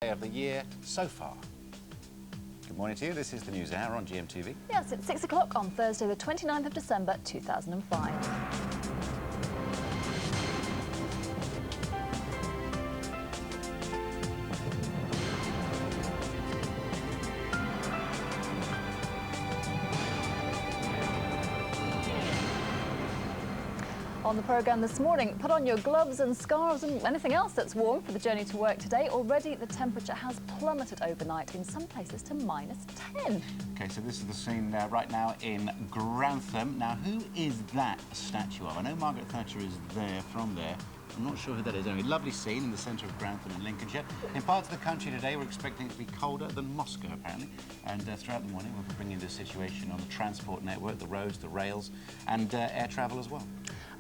Day of the year so far. Good morning to you. This is the News Hour on GMTV. Yes, it's 6 o'clock on Thursday, the 29th of December, 2005. On the programme this morning, put on your gloves and scarves and anything else that's warm for the journey to work today. Already the temperature has plummeted overnight, in some places to -10. OK, so this is the scene right now in Grantham. Now, who is that a statue of? I know Margaret Thatcher is there from there. I'm not sure who that is. Anyway, lovely scene in the centre of Grantham in Lincolnshire. In parts of the country today, we're expecting it to be colder than Moscow, apparently. And throughout the morning, we'll be bringing you the situation on the transport network, the roads, the rails, and air travel as well.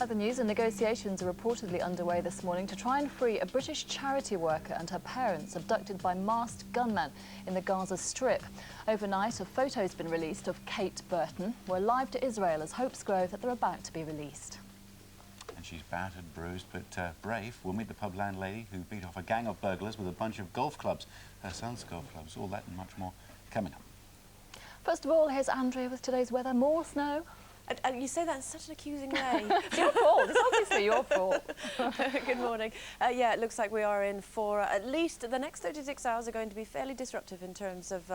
Other news, and negotiations are reportedly underway this morning to try and free a British charity worker and her parents abducted by masked gunmen in the Gaza Strip. Overnight, a photo has been released of Kate Burton. We're live to Israel as hopes grow that they're about to be released. And she's battered, bruised, but brave. We'll meet the pub landlady who beat off a gang of burglars with a bunch of golf clubs. Her son's golf clubs. All that and much more coming up. First of all, here's Andrea with today's weather. More snow. And you say that in such an accusing way. It's your fault. It's obviously your fault. Good morning. Yeah, it looks like we are in for at least the next 36 hours are going to be fairly disruptive in terms of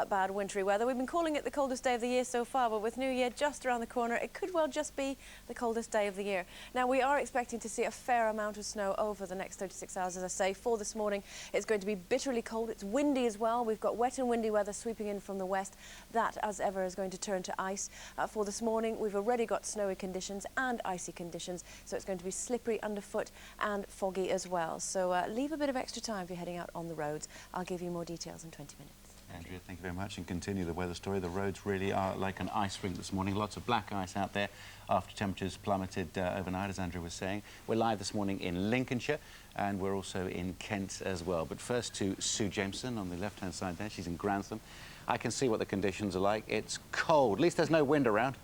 bad wintry weather. We've been calling it the coldest day of the year so far, but with New Year just around the corner, it could well just be the coldest day of the year. Now, we are expecting to see a fair amount of snow over the next 36 hours, as I say. For this morning, it's going to be bitterly cold. It's windy as well. We've got wet and windy weather sweeping in from the west. That, as ever, is going to turn to ice. For this morning, we've already got snowy conditions and icy conditions, so it's going to be slippery underfoot and foggy as well. So leave a bit of extra time if you're heading out on the roads. I'll give you more details in 20 minutes. Andrea, thank you very much, and continue the weather story. The roads really are like an ice rink this morning. Lots of black ice out there after temperatures plummeted overnight, as Andrea was saying. We're live this morning in Lincolnshire, and we're also in Kent as well. But first to Sue Jameson on the left-hand side there. She's in Grantham. I can see what the conditions are like. It's cold. At least there's no wind around.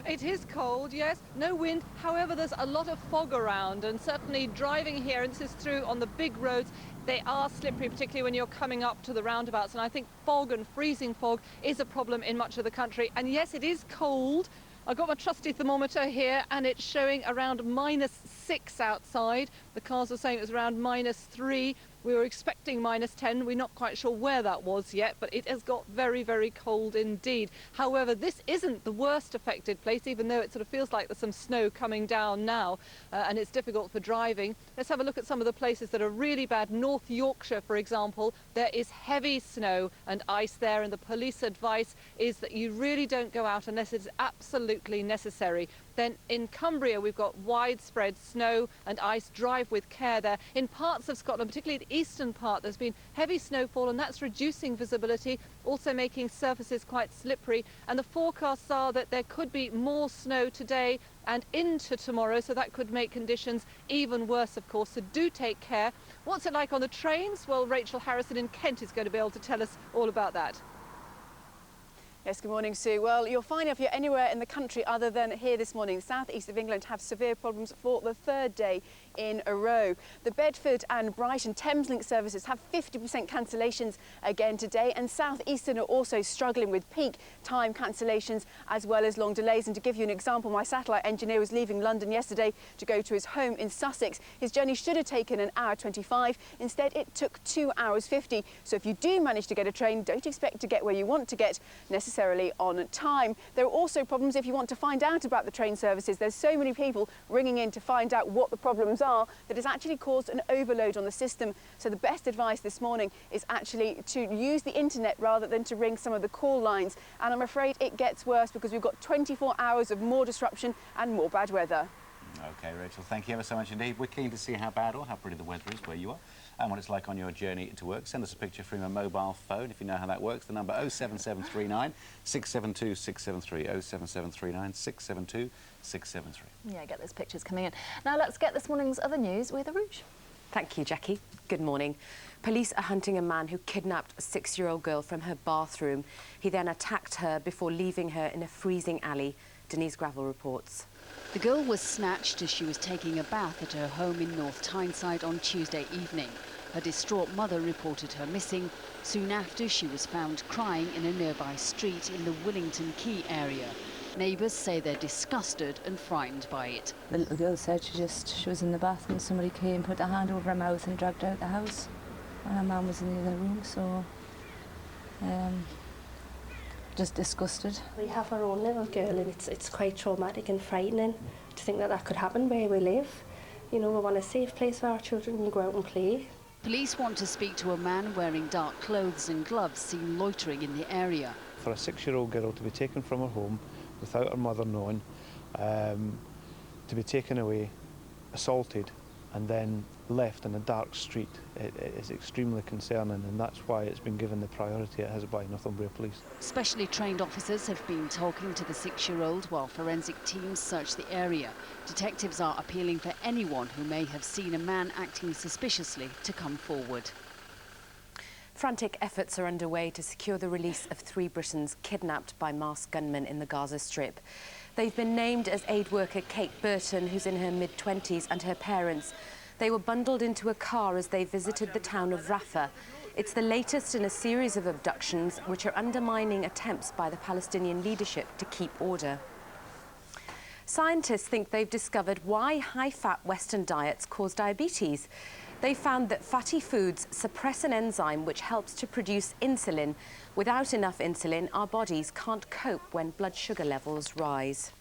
It is cold, yes, no wind. However, there's a lot of fog around, and certainly driving here, and this is through on the big roads, they are slippery, particularly when you're coming up to the roundabouts. And I think fog and freezing fog is a problem in much of the country. And yes, it is cold. I've got my trusty thermometer here, and it's showing around -6 outside. The cars are saying it was around -3. We were expecting -10. We're not quite sure where that was yet, but it has got very, very cold indeed. However, this isn't the worst affected place, even though it sort of feels like there's some snow coming down now, and it's difficult for driving. Let's have a look at some of the places that are really bad. North Yorkshire, for example, there is heavy snow and ice there, and the police advice is that you really don't go out unless it's absolutely necessary. Then in Cumbria, we've got widespread snow and ice. Drive with care there. In parts of Scotland, particularly the eastern part, there's been heavy snowfall, and that's reducing visibility, also making surfaces quite slippery. And the forecasts are that there could be more snow today and into tomorrow, so that could make conditions even worse, of course. So do take care. What's it like on the trains? Well, Rachel Harrison in Kent is going to be able to tell us all about that. Yes, good morning, Sue. Well, you'll find if you're anywhere in the country other than here this morning, the southeast of England have severe problems for the third day in a row. The Bedford and Brighton Thameslink services have 50% cancellations again today, and southeastern are also struggling with peak time cancellations as well as long delays. And to give you an example, my satellite engineer was leaving London yesterday to go to his home in Sussex. His journey should have taken 1 hour 25. Instead, it took 2 hours 50. So if you do manage to get a train, don't expect to get where you want to get necessarily on time. There are also problems if you want to find out about the train services. There's so many people ringing in to find out what the problems are that has actually caused an overload on the system. So the best advice this morning is actually to use the internet rather than to ring some of the call lines. And I'm afraid it gets worse because we've got 24 hours of more disruption and more bad weather. OK, Rachel, thank you ever so much indeed. We're keen to see how bad or how pretty the weather is where you are and what it's like on your journey to work. Send us a picture from your mobile phone if you know how that works. The number 07739 672 673, 07739 672 673. Yeah, get those pictures coming in. Now let's get this morning's other news with Aruj. Thank you, Jackie. Good morning. Police are hunting a man who kidnapped a 6-year-old girl from her bathroom. He then attacked her before leaving her in a freezing alley. Denise Gravel reports. The girl was snatched as she was taking a bath at her home in North Tyneside on Tuesday evening. Her distraught mother reported her missing. Soon after, she was found crying in a nearby street in the Willington Quay area. Neighbours say they're disgusted and frightened by it. The little girl said she was in the bathroom, somebody came, put a hand over her mouth and dragged her out the house. And her mum was in the other room, so just disgusted. We have our own little girl, and it's quite traumatic and frightening to think that could happen where we live. You know, we want a safe place for our children and go out and play. Police want to speak to a man wearing dark clothes and gloves seen loitering in the area. For a 6-year-old girl to be taken from her home without her mother knowing, to be taken away, assaulted, and then left in a dark street, it is extremely concerning, and that's why it's been given the priority it has by Northumberland Police. Specially trained officers have been talking to the 6-year-old while forensic teams search the area. Detectives are appealing for anyone who may have seen a man acting suspiciously to come forward. Frantic efforts are underway to secure the release of 3 Britons kidnapped by masked gunmen in the Gaza Strip. They've been named as aid worker Kate Burton, who's in her mid-20s, and her parents. They were bundled into a car as they visited the town of Rafah. It's the latest in a series of abductions which are undermining attempts by the Palestinian leadership to keep order. Scientists think they've discovered why high-fat Western diets cause diabetes. They found that fatty foods suppress an enzyme which helps to produce insulin. Without enough insulin, our bodies can't cope when blood sugar levels rise.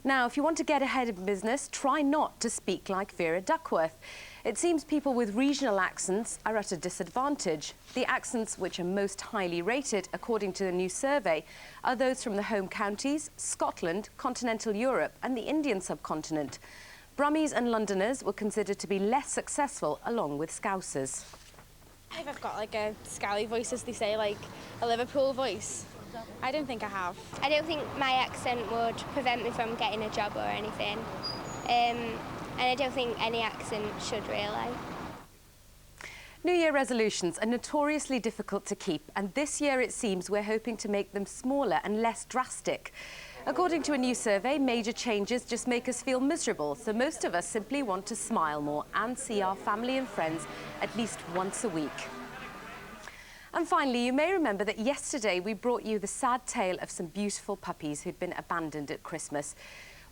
Now, if you want to get ahead of business, try not to speak like Vera Duckworth. It seems people with regional accents are at a disadvantage. The accents which are most highly rated, according to a new survey, are those from the home counties, Scotland, continental Europe and the Indian subcontinent. Brummies and Londoners were considered to be less successful, along with Scousers. If I've got like a Scally voice, as they say, like a Liverpool voice, I don't think I have. I don't think my accent would prevent me from getting a job or anything. And I don't think any accent should really. New Year resolutions are notoriously difficult to keep, and this year it seems we're hoping to make them smaller and less drastic. According to a new survey, major changes just make us feel miserable, so most of us simply want to smile more and see our family and friends at least once a week. And finally, you may remember that yesterday we brought you the sad tale of some beautiful puppies who'd been abandoned at Christmas.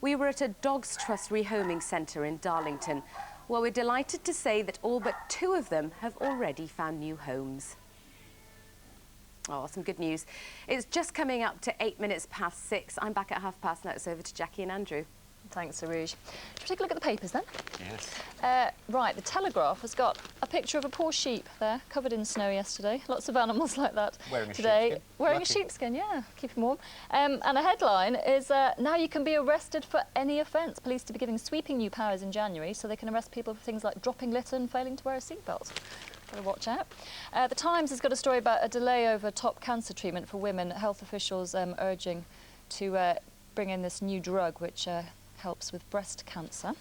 We were at a Dogs Trust rehoming centre in Darlington. Well, we're delighted to say that all but 2 of them have already found new homes. Oh, some good news. It's just coming up to 6:08. I'm back at 6:30. Now it's over to Jackie and Andrew. Thanks, Arouge. Shall we take a look at the papers then? Yes. Right, the Telegraph has got a picture of a poor sheep there, covered in snow yesterday. Lots of animals like that Wearing today. a sheepskin. Wearing Lucky. a sheepskin, yeah, keep them warm. And a headline is, now you can be arrested for any offence. Police to be giving sweeping new powers in January so they can arrest people for things like dropping litter and failing to wear a seatbelt. Gotta watch out. The Times has got a story about a delay over top cancer treatment for women. Health officials urging to bring in this new drug which helps with breast cancer.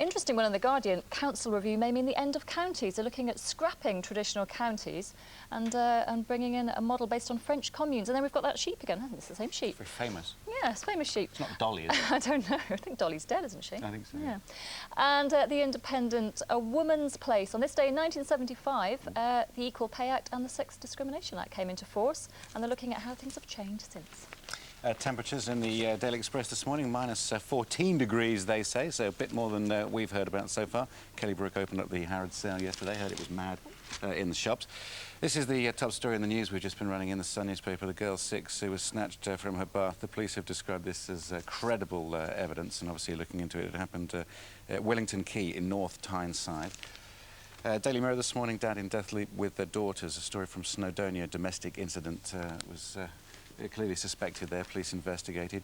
Interesting one in The Guardian, council review may mean the end of counties. They're looking at scrapping traditional counties and bringing in a model based on French communes. And then we've got that sheep again. I think it's the same sheep. Very famous. Yeah, it's a famous sheep. It's not Dolly, is it? I don't know. I think Dolly's dead, isn't she? I think so. Yeah. And The Independent, a woman's place. On this day in 1975, the Equal Pay Act and the Sex Discrimination Act came into force, and they're looking at how things have changed since. Temperatures in the Daily Express this morning, minus 14 degrees, they say, so a bit more than we've heard about so far. Kelly Brook opened up the Harrods sale yesterday, heard it was mad in the shops. This is the top story in the news we've just been running in the Sun newspaper. The girl 6 who was snatched from her bath. The police have described this as credible evidence, and obviously looking into it, it happened at Willington Quay in North Tyneside. Daily Mirror this morning, dad in death leap with their daughters. A story from Snowdonia, domestic incident was clearly suspected there, police investigated.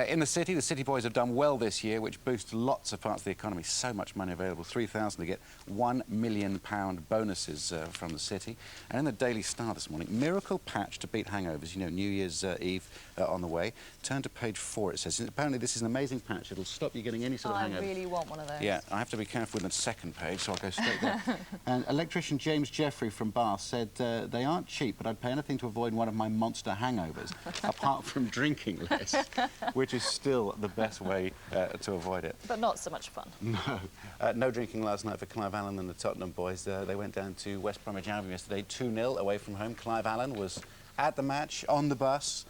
In the city boys have done well this year, which boosts lots of parts of the economy. So much money available, 3,000 to get £1 million bonuses from the city. And in the Daily Star this morning, miracle patch to beat hangovers. You know, New Year's Eve on the way. Turn to page 4, it says. Apparently this is an amazing patch. It'll stop you getting any sort of hangover. I really want one of those. Yeah, I have to be careful with the second page, so I'll go straight there. And electrician James Jeffrey from Bath said, they aren't cheap, but I'd pay anything to avoid one of my monster hangovers. apart from drinking less, which is still the best way to avoid it. But not so much fun. No. No drinking last night for Clive Allen and the Tottenham boys. They went down to West Bromwich Albion yesterday, 2-0 away from home. Clive Allen was at the match, on the bus,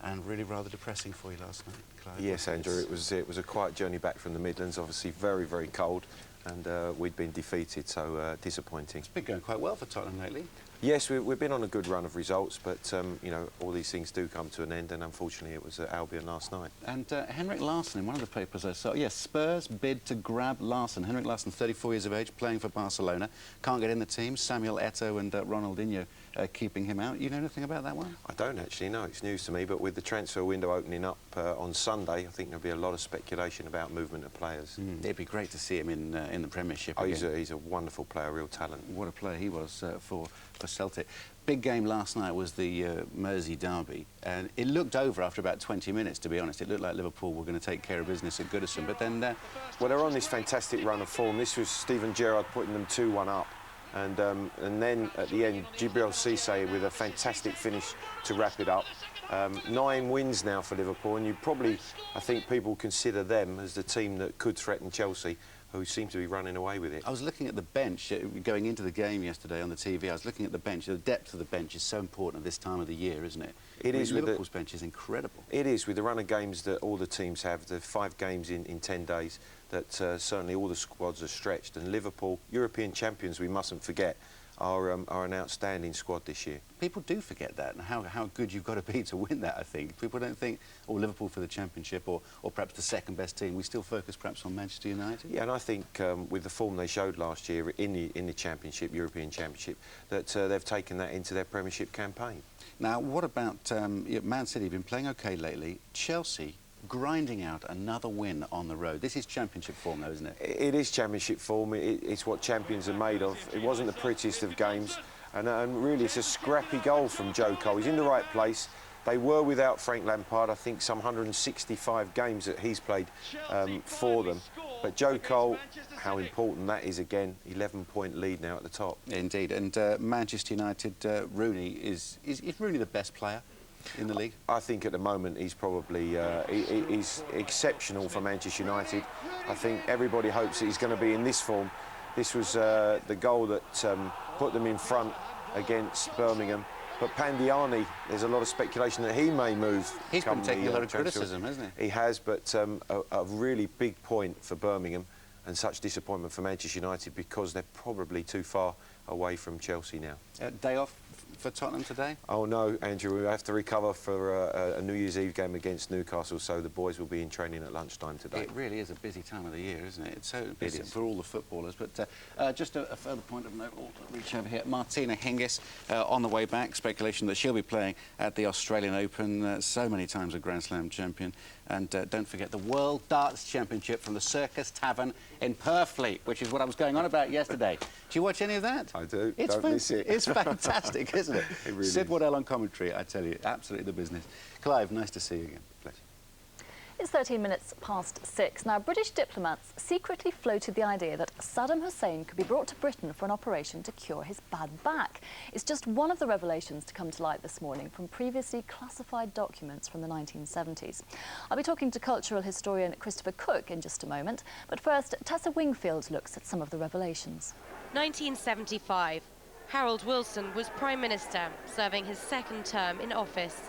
and really rather depressing for you last night, Clive. Yes, Andrew, it was a quiet journey back from the Midlands, obviously very, very cold, and we'd been defeated, so disappointing. It's been going quite well for Tottenham lately. Yes, we've been on a good run of results, but, you know, all these things do come to an end, and unfortunately it was at Albion last night. And Henrik Larsson, in one of the papers I saw, yes, Spurs bid to grab Larsson. Henrik Larsson, 34 years of age, playing for Barcelona. Can't get in the team. Samuel Eto'o and Ronaldinho keeping him out. You know anything about that one? I don't actually know. It's news to me, but with the transfer window opening up on Sunday, I think there'll be a lot of speculation about movement of players. It'd be great to see him in the Premiership. Oh, he's a wonderful player, real talent. What a player he was for Celtic. Big game last night was the Mersey derby, and it looked over after about 20 minutes, to be honest. It looked like Liverpool were going to take care of business at Goodison, but then... Well, they're on this fantastic run of form. This was Steven Gerrard putting them 2-1 up, and then at the end, Djibril Cissé with a fantastic finish to wrap it up. 9 wins now for Liverpool, and I think people consider them as the team that could threaten Chelsea, who seem to be running away with it. I was looking at the bench going into the game yesterday on the TV. I was looking at the bench. The depth of the bench is so important at this time of the year, isn't it? It is. Liverpool's bench is incredible. It is, with the run of games that all the teams have, the 5 games in 10 days, that certainly all the squads are stretched. And Liverpool, European champions, we mustn't forget, are an outstanding squad this year. People do forget that, and how good you've got to be to win that, I think. People don't think, oh, Liverpool for the Championship, or perhaps the second best team. We still focus perhaps on Manchester United. Yeah, and I think with the form they showed last year in the Championship, European Championship, that they've taken that into their Premiership campaign. Now, what about Man City? Been playing OK lately. Chelsea grinding out another win on the road. This is Championship form, though, isn't it? It is Championship form. It's what champions are made of. It wasn't the prettiest of games, and really it's a scrappy goal from Joe Cole. He's in the right place. They were without Frank Lampard, I think some 165 games that he's played for them. But Joe Cole, how important that is again, 11-point lead now at the top. Indeed, and Manchester United, Rooney, is Rooney the best player in the league? I think at the moment he's probably he's exceptional for Manchester United. I think everybody hopes that he's going to be in this form. This was the goal that put them in front against Birmingham. But Pandiani, there's a lot of speculation that he may move. He's been taking a lot of criticism, hasn't he? He has, but a really big point for Birmingham and such disappointment for Manchester United because they're probably too far away from Chelsea now. Day off for Tottenham today? Oh no, Andrew, we have to recover for a New Year's Eve game against Newcastle, so the boys will be in training at lunchtime today. It really is a busy time of the year, isn't it? It's so busy for all the footballers. But just a further point of note, I'll reach over here. Martina Hingis on the way back. Speculation that she'll be playing at the Australian Open, so many times a Grand Slam champion. And don't forget the World Darts Championship from the Circus Tavern in Purfleet, which is what I was going on about yesterday. Do you watch any of that? I do. Don't miss it. It's fantastic, isn't it? It really Sid is. Waddell on commentary, I tell you, absolutely the business. Clive, nice to see you again. Pleasure. It's 13 minutes past 6. Now, British diplomats secretly floated the idea that Saddam Hussein could be brought to Britain for an operation to cure his bad back. It's just one of the revelations to come to light this morning from previously classified documents from the 1970s. I'll be talking to cultural historian Christopher Cook in just a moment, but first, Tessa Wingfield looks at some of the revelations. 1975. Harold Wilson was Prime Minister, serving his second term in office.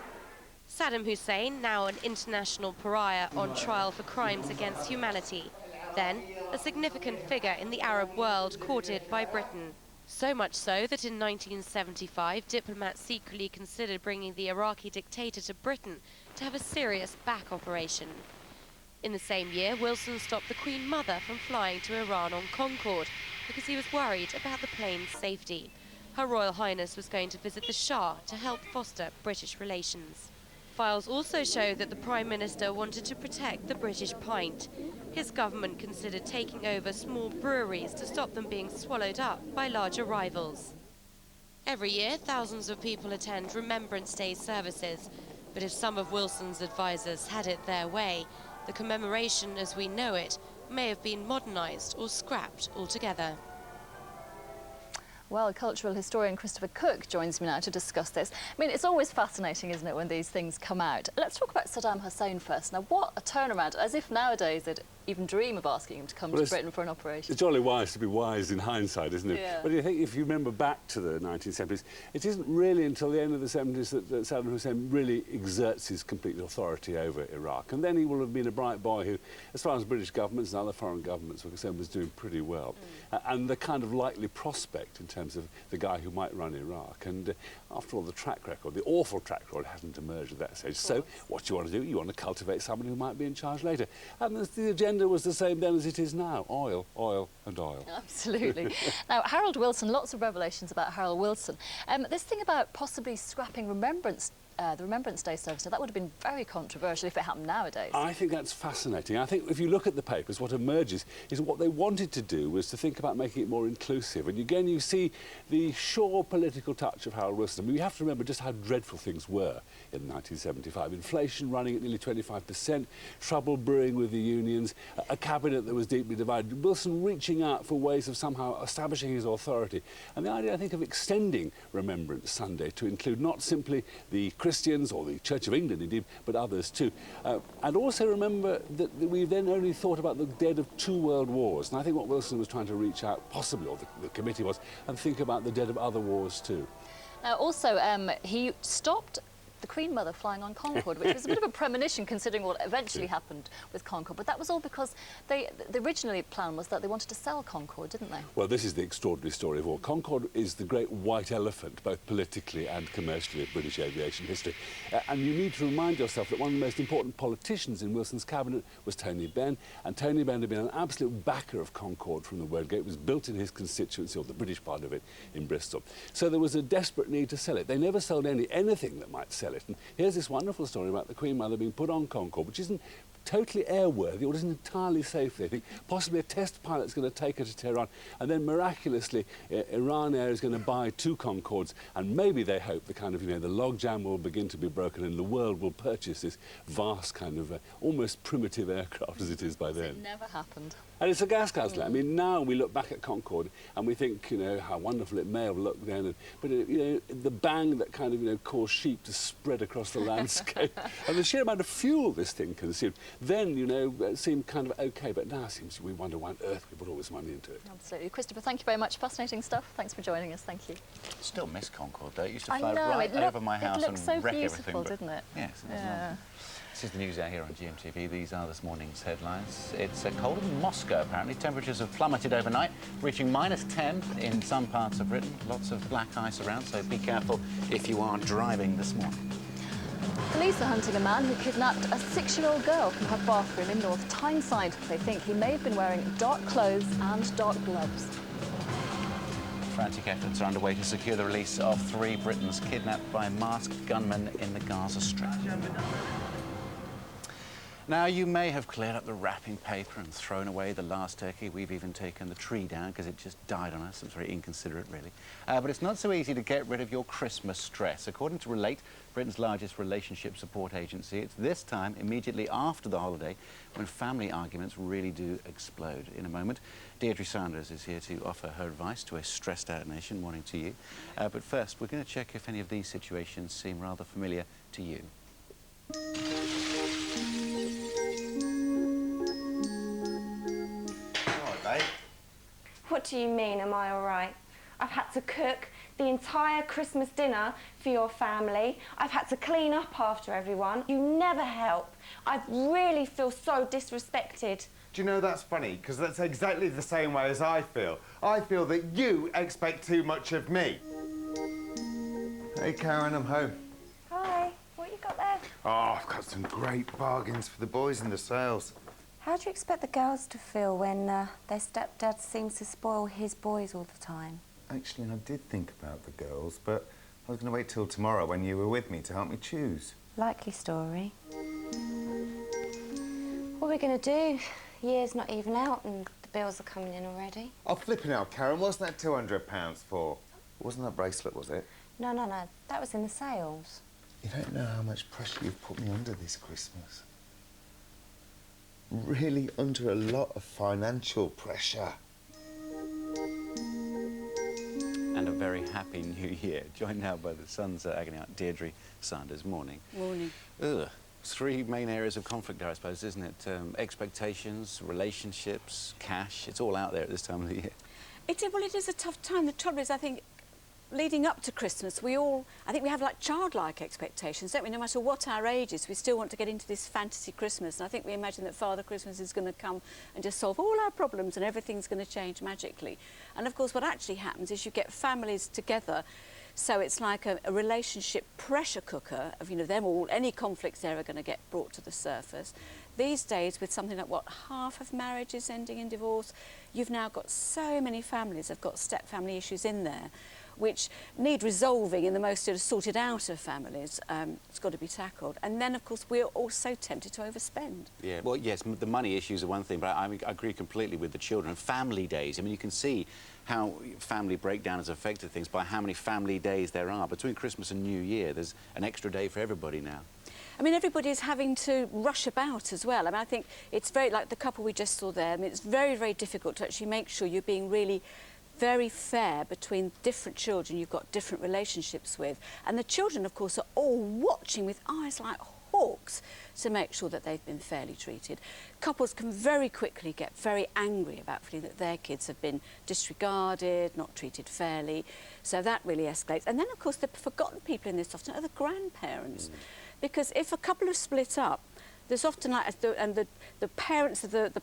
Saddam Hussein, now an international pariah on trial for crimes against humanity. Then, a significant figure in the Arab world courted by Britain. So much so that in 1975, diplomats secretly considered bringing the Iraqi dictator to Britain to have a serious back operation. In the same year, Wilson stopped the Queen Mother from flying to Iran on Concorde because he was worried about the plane's safety. Her Royal Highness was going to visit the Shah to help foster British relations. Files also show that the Prime Minister wanted to protect the British pint. His government considered taking over small breweries to stop them being swallowed up by larger rivals. Every year, thousands of people attend Remembrance Day services, but if some of Wilson's advisors had it their way, the commemoration as we know it may have been modernised or scrapped altogether. Well, cultural historian Christopher Cook joins me now to discuss this. I mean, it's always fascinating, isn't it, when these things come out? Let's talk about Saddam Hussein first. Now, what a turnaround, as if nowadays they'd even dream of asking him to come to Britain for an operation. It's jolly wise to be wise in hindsight, isn't it? Yeah. But I think if you remember back to the 1970s, it isn't really until the end of the 70s that Saddam Hussein really exerts his complete authority over Iraq. And then he will have been a bright boy who, as far as British governments and other foreign governments were concerned, was doing pretty well. And the kind of likely prospect in terms of the guy who might run Iraq. And after all, the track record, the awful track record, hasn't emerged at that stage. So what do you want to do? You want to cultivate someone who might be in charge later. And the agenda was the same then as it is now. Oil, oil and oil. Absolutely. Now, Harold Wilson, lots of revelations about Harold Wilson. This thing about possibly scrapping the Remembrance Day service, now, that would have been very controversial if it happened nowadays. I think that's fascinating. I think if you look at the papers, what emerges is what they wanted to do was to think about making it more inclusive. And again, you see the sure political touch of Harold Wilson. I mean, you have to remember just how dreadful things were in 1975. Inflation running at nearly 25%, trouble brewing with the unions, a cabinet that was deeply divided. Wilson reaching out for ways of somehow establishing his authority. And the idea, I think, of extending Remembrance Sunday to include not simply the Christians or the Church of England, indeed, but others too. And also remember that we then only thought about the dead of 2 world wars. And I think what Wilson was trying to reach out, possibly, or the committee was, and think about the dead of other wars too. Now, also, he stopped the Queen Mother flying on Concorde, which was a bit of a premonition considering what eventually happened with Concorde. But that was all because the originally plan was that they wanted to sell Concorde, didn't they? Well, this is the extraordinary story of all. Concorde is the great white elephant, both politically and commercially, of British aviation history. And you need to remind yourself that one of the most important politicians in Wilson's cabinet was Tony Benn, and Tony Benn had been an absolute backer of Concorde from the word go. It was built in his constituency, or the British part of it, in Bristol. So there was a desperate need to sell it. They never sold anything that might sell it. And here's this wonderful story about the Queen Mother being put on Concorde, which isn't totally airworthy or isn't entirely safe, they think. Possibly a test pilot's going to take her to Tehran, and then miraculously Iran Air is going to buy 2 Concordes, and maybe they hope the kind of, you know, the logjam will begin to be broken and the world will purchase this vast kind of almost primitive aircraft as it is by then. It never happened. And it's a gas guzzler. I mean, now we look back at Concorde and we think, you know, how wonderful it may have looked then. But, you know, the bang that kind of, you know, caused sheep to spread across the landscape and the sheer amount of fuel this thing consumed, then, you know, it seemed kind of OK. But now it seems we wonder why on earth we put all this money into it. Absolutely. Christopher, thank you very much. Fascinating stuff. Thanks for joining us. Thank you. Still miss Concorde, though. It used to fly I know, right over my house and so wreck beautiful, everything. Didn't it? Yes, it was lovely. This is the news out here on GMTV. These are this morning's headlines. It's cold in Moscow, apparently. Temperatures have plummeted overnight, reaching -10 in some parts of Britain. Lots of black ice around, so be careful if you are driving this morning. Police are hunting a man who kidnapped a 6-year-old girl from her bathroom in North Tyneside. They think he may have been wearing dark clothes and dark gloves. Frantic efforts are underway to secure the release of 3 Britons kidnapped by masked gunmen in the Gaza Strip. Now, you may have cleared up the wrapping paper and thrown away the last turkey. We've even taken the tree down because it just died on us. It was very inconsiderate, really. But it's not so easy to get rid of your Christmas stress. According to Relate, Britain's largest relationship support agency, it's this time, immediately after the holiday, when family arguments really do explode. In a moment, Deirdre Sanders is here to offer her advice to a stressed-out nation. Morning to you. But first, we're going to check if any of these situations seem rather familiar to you. What do you mean, am I all right? I've had to cook the entire Christmas dinner for your family. I've had to clean up after everyone. You never help. I really feel so disrespected. Do you know, that's funny, because that's exactly the same way as I feel. I feel that you expect too much of me. Hey, Karen, I'm home. Hi, what you got there? Oh, I've got some great bargains for the boys in the sales. How do you expect the girls to feel when their stepdad seems to spoil his boys all the time? Actually, I did think about the girls, but I was going to wait till tomorrow when you were with me to help me choose. Likely story. What are we going to do? Year's not even out and the bills are coming in already. Oh, flipping out, Karen. What's that £200 for? Wasn't that bracelet, was it? No. That was in the sales. You don't know how much pressure you've put me under this Christmas. Really under a lot of financial pressure. and a very happy new year. Joined now by the Sun's agony aunt, Deirdre Sanders. Morning. Morning. Ugh. Three main areas of conflict there, I suppose, isn't it? Expectations, relationships, cash. It's all out there at this time of the year. Well, it is a tough time. The trouble is, I think, leading up to Christmas, I think we have like childlike expectations, don't we? No matter what our age is, we still want to get into this fantasy Christmas. And I think we imagine that Father Christmas is going to come and just solve all our problems and everything's going to change magically. And of course, what actually happens is you get families together. So it's like a relationship pressure cooker of, you know, them all, any conflicts there are going to get brought to the surface. These days, with something like, what, half of marriages ending in divorce, you've now got so many families have got step-family issues in there, which need resolving in the most sort of sorted out of families. It's got to be tackled. And then, of course, we're also tempted to overspend. Yeah, well, yes, the money issues are one thing, but I agree completely with the children. Family days, I mean, you can see how family breakdown has affected things by how many family days there are. Between Christmas and New Year, there's an extra day for everybody now. I mean, everybody's having to rush about as well. I mean, I think it's very, like the couple we just saw there, I mean, it's very, very difficult to actually make sure you're being really very fair between different children you've got different relationships with. And the children, of course, are all watching with eyes like hawks to make sure that they've been fairly treated. Couples can very quickly get very angry about feeling that their kids have been disregarded, not treated fairly. So that really escalates. And then, of course, the forgotten people in this often are the grandparents. Because if a couple have split up, there's often like, the parents of the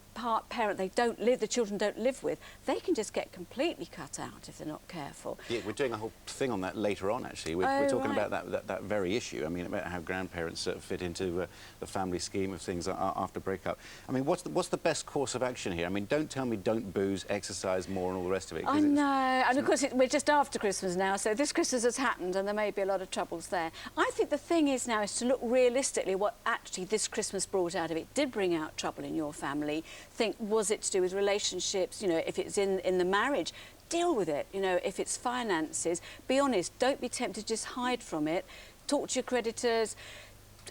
parent they don't live, the children don't live with, they can just get completely cut out if they're not careful. Yeah, we're doing a whole thing on that later on, actually. We're talking about that very issue. I mean, about how grandparents fit into the family scheme of things after breakup. I mean, what's the best course of action here? I mean, don't tell me don't booze, exercise more and all the rest of it. I know, and of course we're just after Christmas now, so this Christmas has happened and there may be a lot of troubles there. I think the thing is now is to look realistically what actually this Christmas brought out of it. Did bring out trouble in your family. Think, was it to do with relationships? You know, if it's in the marriage, deal with it. You know, if it's finances, be honest. Don't be tempted to just hide from it. Talk to your creditors.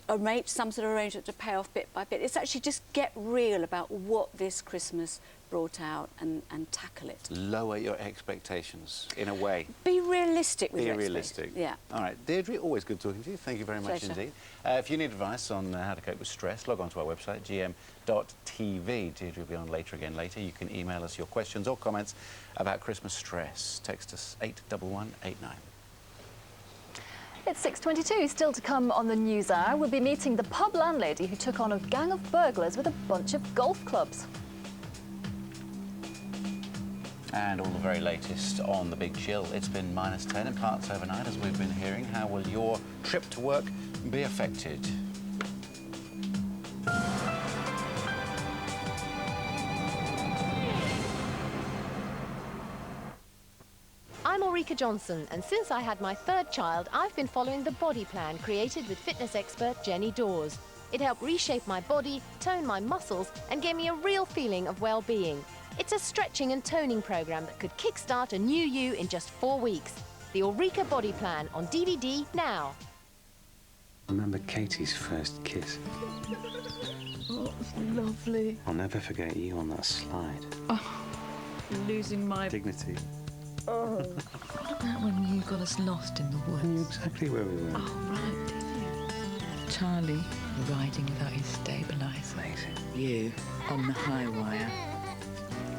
Arrange some sort of arrangement to pay off bit by bit. It's actually just get real about what this Christmas brought out and tackle it. Lower your expectations, in a way. Be realistic with your expectations. Be realistic. Yeah. All right, Deirdre, always good talking to you. Thank you very much indeed. If you need advice on how to cope with stress, log on to our website, gm.tv. Deirdre will be on later. You can email us your questions or comments about Christmas stress. Text us 81189. It's 6:22. Still to come on the News Hour, we'll be meeting the pub landlady who took on a gang of burglars with a bunch of golf clubs. And all the very latest on the big chill. It's been -10 in parts overnight, as we've been hearing. How will your trip to work be affected? I'm Ulrika Johnson, and since I had my third child, I've been following the body plan created with fitness expert Jenny Dawes. It helped reshape my body, tone my muscles, and gave me a real feeling of well-being. It's a stretching and toning program that could kickstart a new you in just 4 weeks. The Ulrika Body Plan on DVD now. Remember Katie's first kiss? Oh, it was lovely. I'll never forget you on that slide. Oh, losing my dignity. Oh. What about when you got us lost in the woods? I knew exactly where we were. Oh, right, did you? Charlie riding without his stabiliser. Amazing. You on the high wire.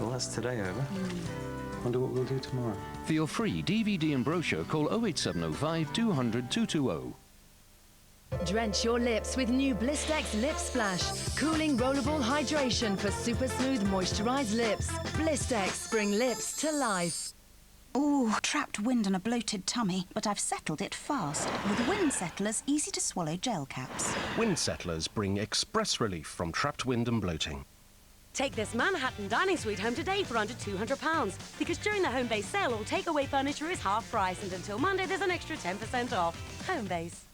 Well, that's today over. Wonder what we'll do tomorrow. For your free DVD and brochure, call 08705 200 220. Drench your lips with new Blistex Lip Splash. Cooling rollable hydration for super smooth moisturised lips. Blistex bring lips to life. Ooh, trapped wind and a bloated tummy, but I've settled it fast with Wind Settlers easy-to-swallow gel caps. Wind Settlers bring express relief from trapped wind and bloating. Take this Manhattan dining suite home today for under £200, because during the Homebase sale, all takeaway furniture is half price, and until Monday, there's an extra 10% off. Homebase.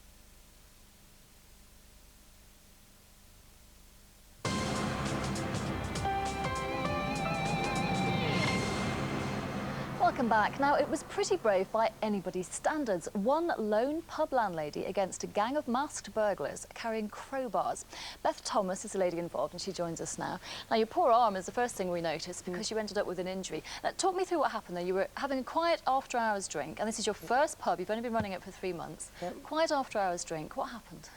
Welcome back. Now, it was pretty brave by anybody's standards. One lone pub landlady against a gang of masked burglars carrying crowbars. Beth Thomas is the lady involved and she joins us now. Now, your poor arm is the first thing we noticed because you ended up with an injury. Talk me through what happened there. You were having a quiet after-hours drink and this is your first pub. You've only been running it for 3 months. Yep. Quiet after-hours drink. What happened?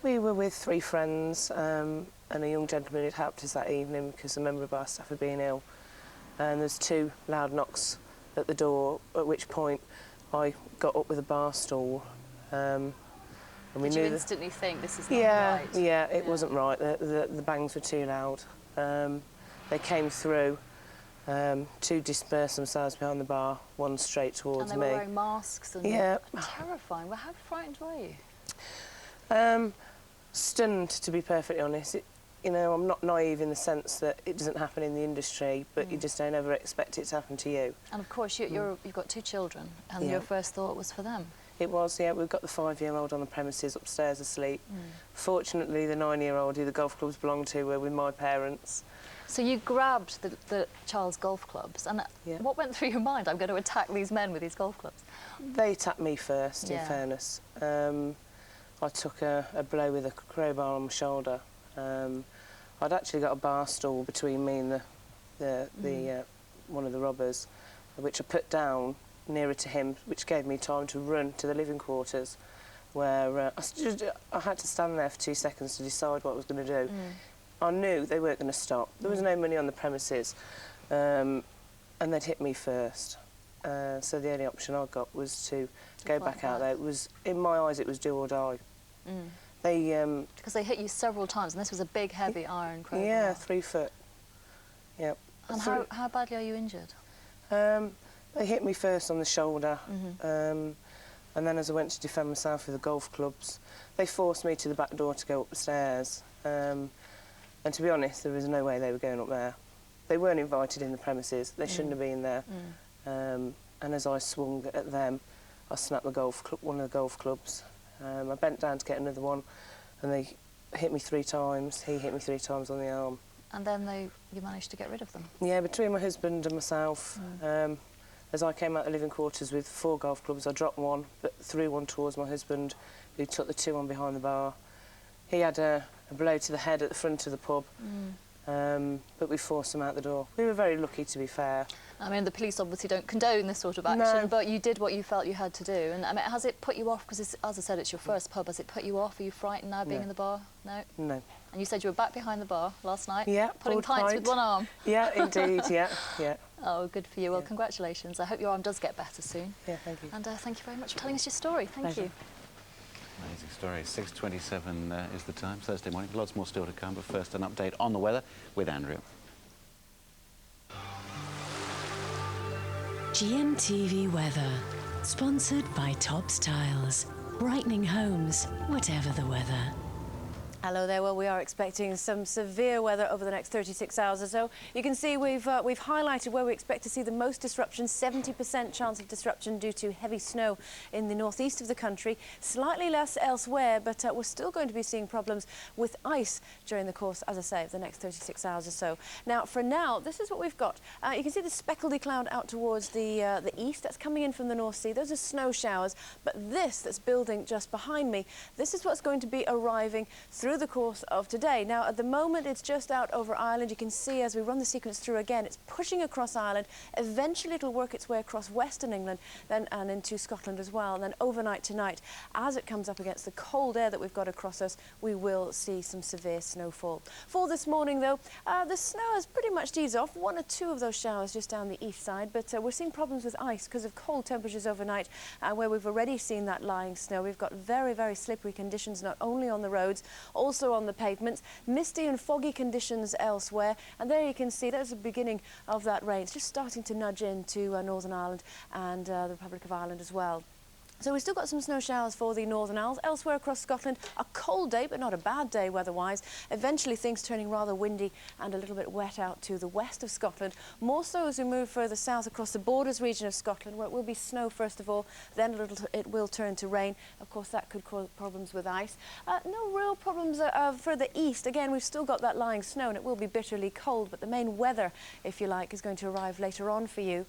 We were with 3 friends and a young gentleman who'd helped us that evening because a member of our staff had been ill. And there's 2 loud knocks at the door, at which point I got up with a bar stool. And we Did knew you instantly think this is not right? right? Yeah, it wasn't right. The bangs were too loud. They came through. 2 dispersed themselves behind the bar, 1 straight towards me. And they were wearing masks and terrifying. Well, how frightened were you? Stunned, to be perfectly honest. You know, I'm not naive in the sense that it doesn't happen in the industry, but you just don't ever expect it to happen to you. And of course, you've got 2 children, and your first thought was for them. It was, yeah. We've got the 5-year-old on the premises upstairs asleep. Fortunately, the 9-year-old who the golf clubs belong to were with my parents. So you grabbed the child's golf clubs, and what went through your mind? I'm going to attack these men with these golf clubs. They attacked me first, in fairness. I took a blow with a crowbar on my shoulder. I'd actually got a bar stool between me and one of the robbers, which I put down nearer to him, which gave me time to run to the living quarters, where I had to stand there for 2 seconds to decide what I was going to do. I knew they weren't going to stop. There was no money on the premises, and they'd hit me first. So the only option I got was to go back out there. It was, in my eyes, it was do or die. Because they hit you several times, and this was a big, heavy iron crowbar. Yeah, 3 foot. Yep. And how badly are you injured? They hit me first on the shoulder, and then as I went to defend myself with the golf clubs, they forced me to the back door to go up the stairs. And to be honest, there was no way they were going up there. They weren't invited in the premises. They shouldn't have been there. And as I swung at them, I snapped one of the golf clubs. I bent down to get another one, and they hit me 3 times. He hit me 3 times on the arm. And then you managed to get rid of them? Yeah, between my husband and myself. As I came out of the living quarters with 4 golf clubs, I dropped one, but threw one towards my husband, who took the 2 on behind the bar. He had a blow to the head at the front of the pub, but we forced him out the door. We were very lucky, to be fair. I mean, the police obviously don't condone this sort of action, but you did what you felt you had to do. And I mean, has it put you off? Because, as I said, it's your first pub. Has it put you off? Are you frightened now being in the bar? No? No. And you said you were back behind the bar last night? Yeah. Putting pints with one arm? Yeah, indeed, yeah. Oh, good for you. Well, congratulations. I hope your arm does get better soon. Yeah, thank you. And thank you very much for telling us your story. Thank you. Amazing story. 6:27 is the time, Thursday morning. Lots more still to come, but first an update on the weather with Andrew. GMTV weather, sponsored by Tops Tiles, brightening homes, whatever the weather. Hello there. Well, we are expecting some severe weather over the next 36 hours or so. You can see we've highlighted where we expect to see the most disruption. 70% chance of disruption due to heavy snow in the northeast of the country. Slightly less elsewhere, but we're still going to be seeing problems with ice during the course, as I say, of the next 36 hours or so. Now, for now, this is what we've got. You can see the speckledy cloud out towards the east. That's coming in from the North Sea. Those are snow showers. But this that's building just behind me, this is what's going to be arriving through the course of today. Now, at the moment, it's just out over Ireland. You can see as we run the sequence through again, it's pushing across Ireland. Eventually, it'll work its way across Western England and into Scotland as well. And then overnight tonight, as it comes up against the cold air that we've got across us, we will see some severe snowfall. For this morning, though, the snow has pretty much eased off. 1 or 2 of those showers just down the east side, but we're seeing problems with ice because of cold temperatures overnight, where we've already seen that lying snow. We've got very, very slippery conditions, not only on the roads, also on the pavements, misty and foggy conditions elsewhere, and there you can see there's the beginning of that rain. It's just starting to nudge into Northern Ireland and the Republic of Ireland as well. So we've still got some snow showers for the Northern Isles. Elsewhere across Scotland, a cold day, but not a bad day weather-wise. Eventually things turning rather windy and a little bit wet out to the west of Scotland. More so as we move further south across the borders region of Scotland, where it will be snow first of all, then it will turn to rain. Of course, that could cause problems with ice. No real problems further east. Again, we've still got that lying snow and it will be bitterly cold, but the main weather, if you like, is going to arrive later on for you.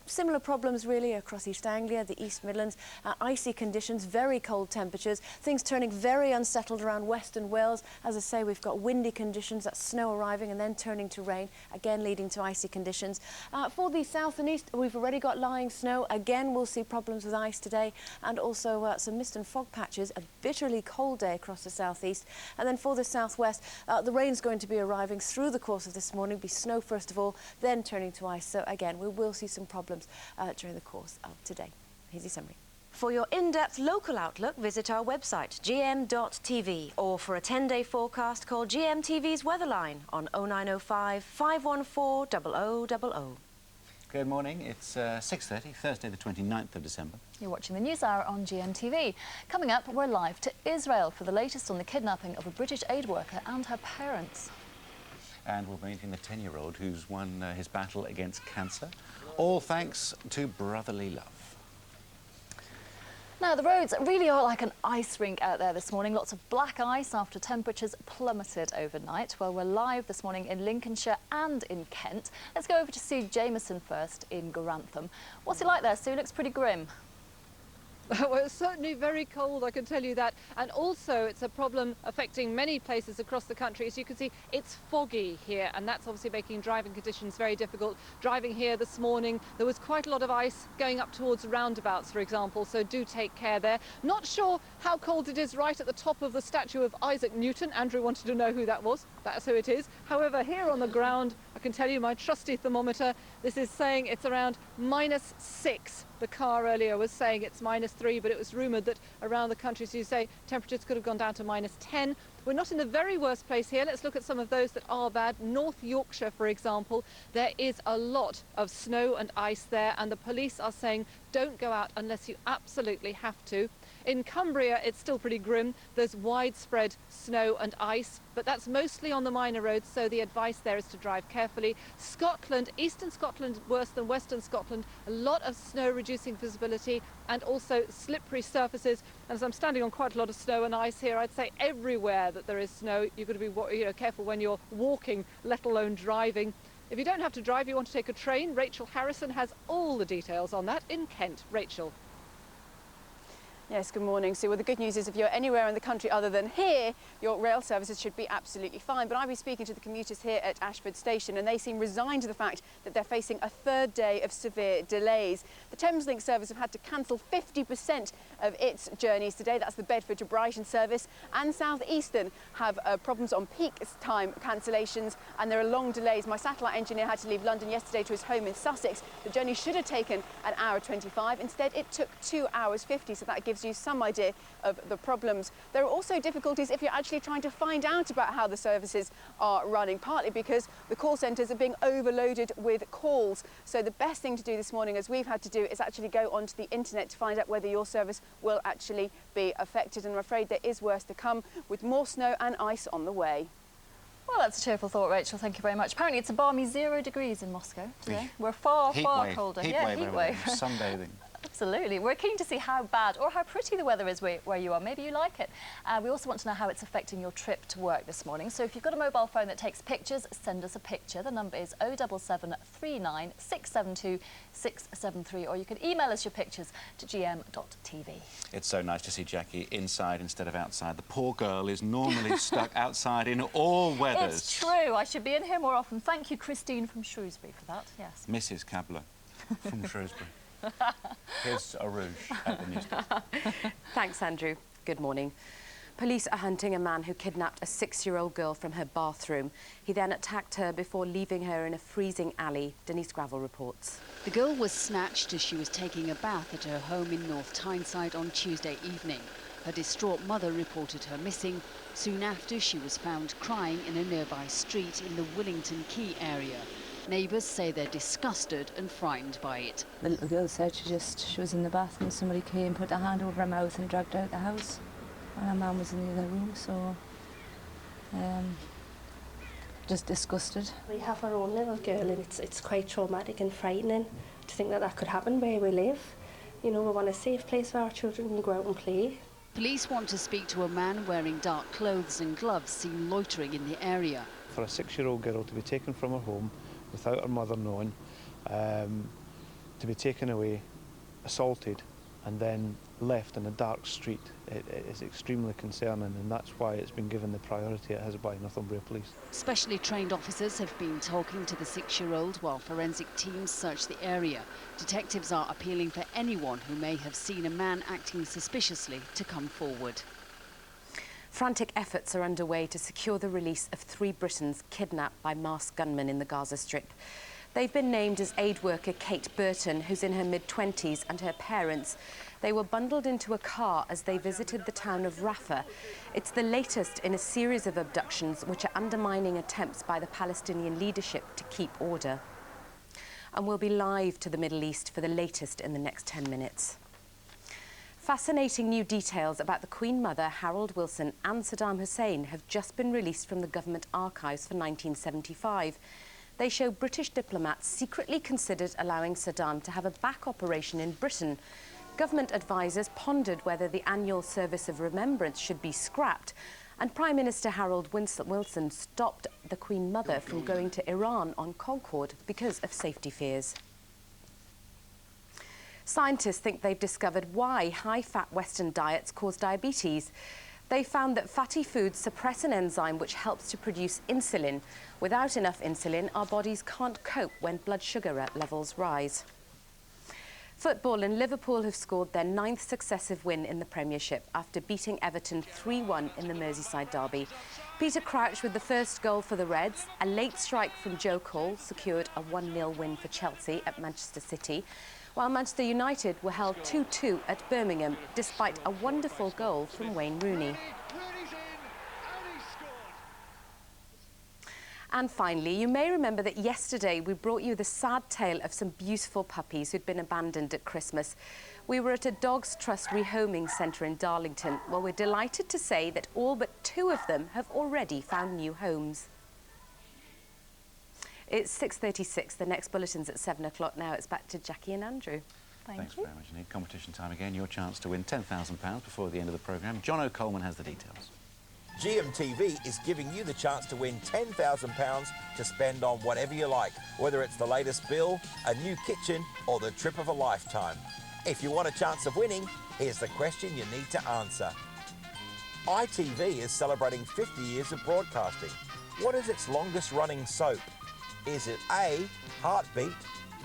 Similar problems really across East Anglia, the East Midlands. Icy conditions, very cold temperatures, things turning very unsettled around Western Wales. As I say, we've got windy conditions, that snow arriving and then turning to rain, again leading to icy conditions. For the south and east, we've already got lying snow. Again, we'll see problems with ice today, and also some mist and fog patches, a bitterly cold day across the southeast. And then for the southwest, the rain's going to be arriving through the course of this morning, be snow first of all, then turning to ice. So again, we will see some problems during the course of today. Here's your summary. For your in-depth local outlook, visit our website, gm.tv, or for a 10-day forecast, call GMTV's Weatherline on 0905 514 0000. Good morning. It's 6:30, Thursday the 29th of December. You're watching the News Hour on GMTV. Coming up, we're live to Israel for the latest on the kidnapping of a British aid worker and her parents. And we'll be meeting the 10-year-old who's won his battle against cancer, all thanks to brotherly love. Now, the roads really are like an ice rink out there this morning. Lots of black ice after temperatures plummeted overnight. Well, we're live this morning in Lincolnshire and in Kent. Let's go over to Sue Jameson first in Grantham. What's it like there, Sue? Looks pretty grim. Well, it's certainly very cold, I can tell you that. And also, it's a problem affecting many places across the country. As you can see, it's foggy here, and that's obviously making driving conditions very difficult. Driving here this morning, there was quite a lot of ice going up towards roundabouts, for example, so do take care there. Not sure how cold it is right at the top of the statue of Isaac Newton. Andrew wanted to know who that was. That's who it is. However, here on the ground, I can tell you my trusty thermometer, this is saying it's around -6. The car earlier was saying it's -3, but it was rumoured that around the country, as you say, temperatures could have gone down to -10. We're not in the very worst place here. Let's look at some of those that are bad. North Yorkshire, for example, there is a lot of snow and ice there, and the police are saying don't go out unless you absolutely have to. In Cumbria, it's still pretty grim. There's widespread snow and ice, but that's mostly on the minor roads, so the advice there is to drive carefully. Scotland, eastern Scotland worse than western Scotland, a lot of snow reducing visibility and also slippery surfaces. And as I'm standing on quite a lot of snow and ice here, I'd say everywhere that there is snow, you've got to be careful when you're walking, let alone driving. If you don't have to drive, you want to take a train, Rachel Harrison has all the details on that in Kent. Rachel. Yes, good morning, Sue. Well, the good news is if you're anywhere in the country other than here, your rail services should be absolutely fine. But I've been speaking to the commuters here at Ashford Station, and they seem resigned to the fact that they're facing a third day of severe delays. The Thameslink service have had to cancel 50% of its journeys today. That's the Bedford to Brighton service. And South Eastern have problems on peak time cancellations, and there are long delays. My satellite engineer had to leave London yesterday to his home in Sussex. The journey should have taken an hour 25. Instead, it took 2 hours 50, so that gives you some idea of the problems. There are also difficulties if you're actually trying to find out about how the services are running, partly because the call centres are being overloaded with calls. So the best thing to do this morning, as we've had to do, is actually go onto the internet to find out whether your service will actually be affected. And I'm afraid there is worse to come, with more snow and ice on the way. Well, that's a cheerful thought, Rachel. Thank you very much. Apparently, it's a balmy 0 degrees in Moscow today. We're far colder. Heat wave. Sunbathing. Absolutely. We're keen to see how bad or how pretty the weather is where you are. Maybe you like it. We also want to know how it's affecting your trip to work this morning. So if you've got a mobile phone that takes pictures, send us a picture. The number is 07739 672 673, or you can email us your pictures to gm.tv. It's so nice to see Jackie inside instead of outside. The poor girl is normally stuck outside in all weathers. It's true. I should be in here more often. Thank you, Christine from Shrewsbury, for that. Yes. Mrs. Cabler from Shrewsbury. Here's a rouge at the news desk. Thanks, Andrew. Good morning. Police are hunting a man who kidnapped a 6-year-old girl from her bathroom. He then attacked her before leaving her in a freezing alley. Denise Gravel reports. The girl was snatched as she was taking a bath at her home in North Tyneside on Tuesday evening. Her distraught mother reported her missing. Soon after, she was found crying in a nearby street in the Willington Quay area. Neighbours say they're disgusted and frightened by it. The little girl said she was in the bathroom, somebody came, put a hand over her mouth and dragged her out the house. And her mum was in the other room, so just disgusted. We have our own little girl, and it's quite traumatic and frightening to think that that could happen where we live. You know, we want a safe place for our children to go out and play. Police want to speak to a man wearing dark clothes and gloves seen loitering in the area. For a 6-year-old girl to be taken from her home without her mother knowing, to be taken away, assaulted and then left in a dark street, it is extremely concerning, and that's why it's been given the priority it has by Northumbria Police. Specially trained officers have been talking to the 6-year-old while forensic teams search the area. Detectives are appealing for anyone who may have seen a man acting suspiciously to come forward. Frantic efforts are underway to secure the release of 3 Britons kidnapped by masked gunmen in the Gaza Strip. They've been named as aid worker Kate Burton, who's in her mid-20s, and her parents. They were bundled into a car as they visited the town of Rafah. It's the latest in a series of abductions which are undermining attempts by the Palestinian leadership to keep order. And we'll be live to the Middle East for the latest in the next 10 minutes. Fascinating new details about the Queen Mother, Harold Wilson and Saddam Hussein have just been released from the government archives for 1975. They show British diplomats secretly considered allowing Saddam to have a back operation in Britain. Government advisers pondered whether the annual service of remembrance should be scrapped, and Prime Minister Harold Wilson stopped the Queen Mother from going to Iran on Concorde because of safety fears. Scientists think they've discovered why high-fat Western diets cause diabetes. They found that fatty foods suppress an enzyme which helps to produce insulin. Without enough insulin, our bodies can't cope when blood sugar levels rise. Football, and Liverpool have scored their 9th successive win in the Premiership after beating Everton 3-1 in the Merseyside derby. Peter Crouch with the first goal for the Reds. A late strike from Joe Cole secured a 1-0 win for Chelsea at Manchester City, while Manchester United were held 2-2 at Birmingham, despite a wonderful goal from Wayne Rooney. And finally, you may remember that yesterday we brought you the sad tale of some beautiful puppies who'd been abandoned at Christmas. We were at a Dogs Trust rehoming centre in Darlington. Well, we're delighted to say that all but 2 of them have already found new homes. It's 6:36. The next bulletin's at 7 o'clock now. It's back to Jackie and Andrew. Thanks very much indeed. Competition time again. Your chance to win £10,000 before the end of the programme. John O'Coleman has the details. GMTV is giving you the chance to win £10,000 to spend on whatever you like, whether it's the latest bill, a new kitchen or the trip of a lifetime. If you want a chance of winning, here's the question you need to answer. ITV is celebrating 50 years of broadcasting. What is its longest running soap? Is it A, Heartbeat,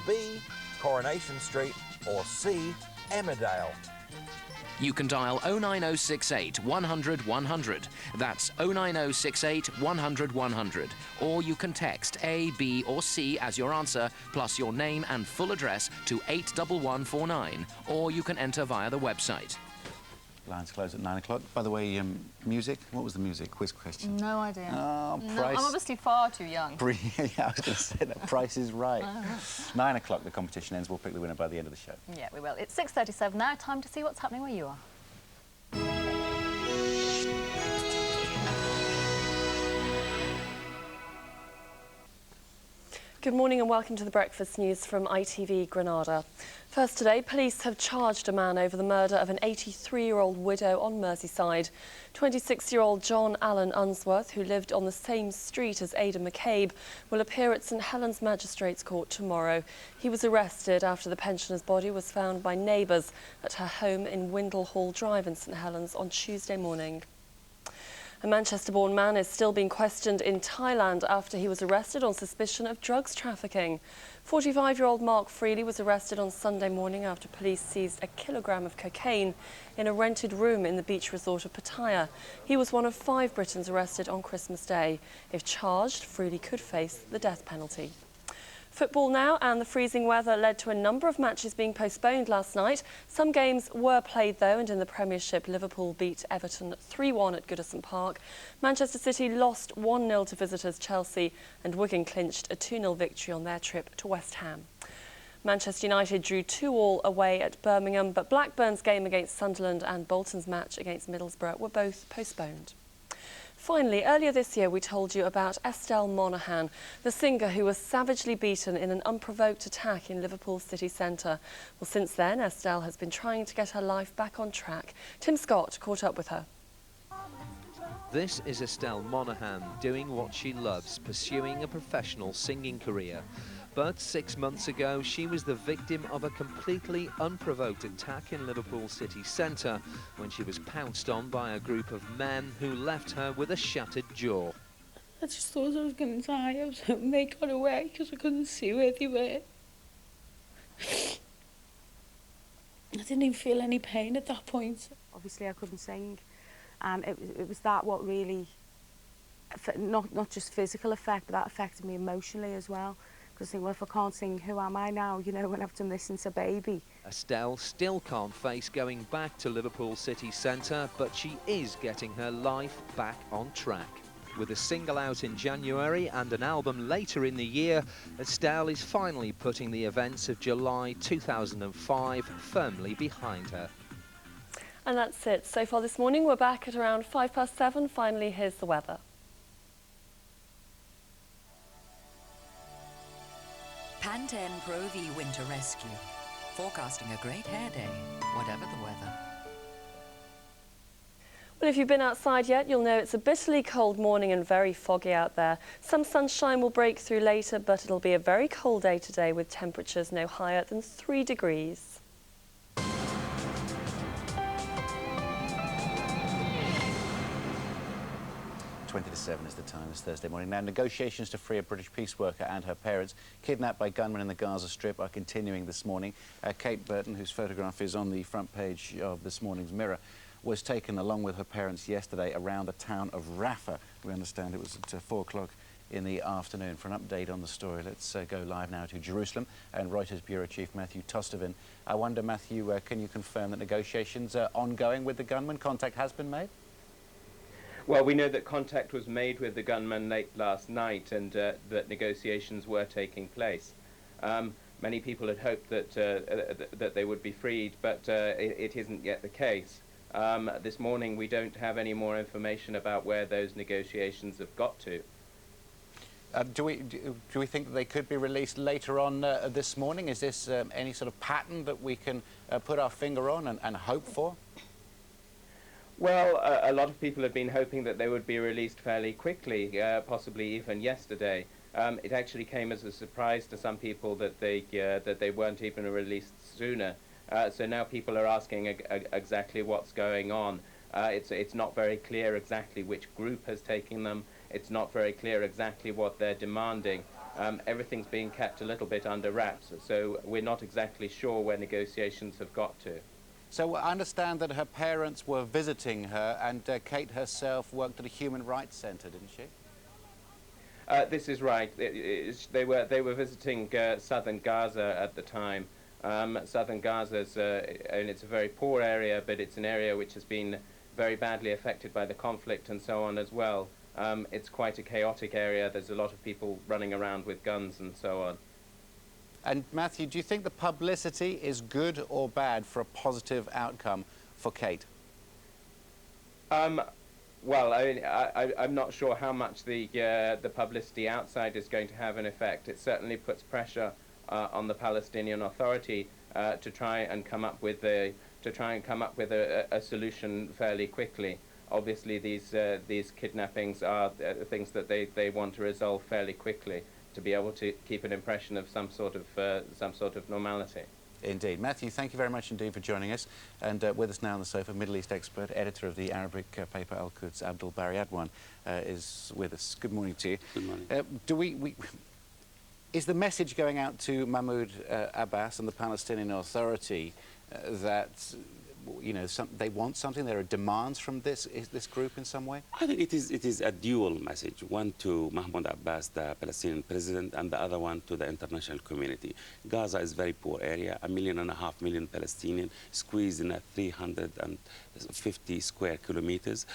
B, Coronation Street or C, Emmerdale? You can dial 09068 100 100. That's 09068 100 100. Or you can text A, B or C as your answer, plus your name and full address to 81149. Or you can enter via the website. Lines close at 9 o'clock. By the way, music? What was the music? Quiz question. No idea. Oh, no, Price. I'm obviously far too young. Yeah, I was going to say that. Price is right. 9 o'clock, the competition ends. We'll pick the winner by the end of the show. Yeah, we will. It's 6:37 now. Time to see what's happening where you are. Good morning and welcome to the Breakfast News from ITV Granada. First today, police have charged a man over the murder of an 83-year-old widow on Merseyside. 26-year-old John Allen Unsworth, who lived on the same street as Ada McCabe, will appear at St Helens Magistrates Court tomorrow. He was arrested after the pensioner's body was found by neighbours at her home in Windle Hall Drive in St Helens on Tuesday morning. A Manchester-born man is still being questioned in Thailand after he was arrested on suspicion of drugs trafficking. 45-year-old Mark Freely was arrested on Sunday morning after police seized a kilogram of cocaine in a rented room in the beach resort of Pattaya. He was one of 5 Britons arrested on Christmas Day. If charged, Freely could face the death penalty. Football now, and the freezing weather led to a number of matches being postponed last night. Some games were played though, and in the Premiership, Liverpool beat Everton 3-1 at Goodison Park. Manchester City lost 1-0 to visitors Chelsea, and Wigan clinched a 2-0 victory on their trip to West Ham. Manchester United drew 2-2 away at Birmingham, but Blackburn's game against Sunderland and Bolton's match against Middlesbrough were both postponed. Finally, earlier this year we told you about Estelle Monaghan, the singer who was savagely beaten in an unprovoked attack in Liverpool city centre. Well, since then, Estelle has been trying to get her life back on track. Tim Scott caught up with her. This is Estelle Monaghan doing what she loves, pursuing a professional singing career. But 6 months ago, she was the victim of a completely unprovoked attack in Liverpool city centre when she was pounced on by a group of men who left her with a shattered jaw. I just thought I was going to die. I was hoping they got away because I couldn't see where they were. I didn't even feel any pain at that point. Obviously I couldn't sing, and it was that what really, not just physical effect, but that affected me emotionally as well. Because I think, well, if I can't sing, who am I now, you know, when I've done this since a baby? Estelle still can't face going back to Liverpool city centre, but she is getting her life back on track. With a single out in January and an album later in the year, Estelle is finally putting the events of July 2005 firmly behind her. And that's it. So far this morning, we're back at around 7:05. Finally, here's the weather. Pantene Pro V Winter Rescue. Forecasting a great hair day, whatever the weather. Well, if you've been outside yet, you'll know it's a bitterly cold morning and very foggy out there. Some sunshine will break through later, but it'll be a very cold day today with temperatures no higher than 3 degrees. 20 to 7 is the time this Thursday morning. Now, negotiations to free a British peace worker and her parents kidnapped by gunmen in the Gaza Strip are continuing this morning. Kate Burton, whose photograph is on the front page of this morning's Mirror, was taken along with her parents yesterday around the town of Rafah. We understand it was at 4 o'clock in the afternoon. For an update on the story, let's go live now to Jerusalem and Reuters Bureau Chief Matthew Tostevin. I wonder, Matthew, can you confirm that negotiations are ongoing with the gunmen? Contact has been made? Well, we know that contact was made with the gunman late last night and that negotiations were taking place. Many people had hoped that, that they would be freed, but it isn't yet the case. This morning we don't have any more information about where those negotiations have got to. Do we think that they could be released later on this morning? Is this any sort of pattern that we can put our finger on and hope for? Well, a lot of people have been hoping that they would be released fairly quickly, possibly even yesterday. It actually came as a surprise to some people that they weren't even released sooner. So now people are asking exactly what's going on. It's not very clear exactly which group has taken them. It's not very clear exactly what they're demanding. Everything's being kept a little bit under wraps, so we're not exactly sure where negotiations have got to. So I understand that her parents were visiting her, and Kate herself worked at a human rights centre, didn't she? This is right. They were visiting southern Gaza at the time. Southern Gaza's and it's a very poor area, but it's an area which has been very badly affected by the conflict and so on as well. It's quite a chaotic area. There's a lot of people running around with guns and so on. And Matthew, do you think the publicity is good or bad for a positive outcome for Kate? Well, I'm not sure how much the publicity outside is going to have an effect. It certainly puts pressure on the Palestinian Authority to try and come up with a solution fairly quickly. Obviously, these kidnappings are things that they want to resolve fairly quickly, to be able to keep an impression of some sort of normality. Indeed. Matthew, thank you very much indeed for joining us. And with us now on the sofa, Middle East expert, editor of the Arabic paper Al-Quds, Abdul Bari Adwan, is with us. Good morning to you. Good morning. Is the message going out to Mahmoud Abbas and the Palestinian Authority that you know, they want something? There are demands from this group in some way? I think it is a dual message. One to Mahmoud Abbas, the Palestinian president, and the other one to the international community. Gaza is a very poor area, 1.5 million Palestinians squeezed in a 350 square kilometers.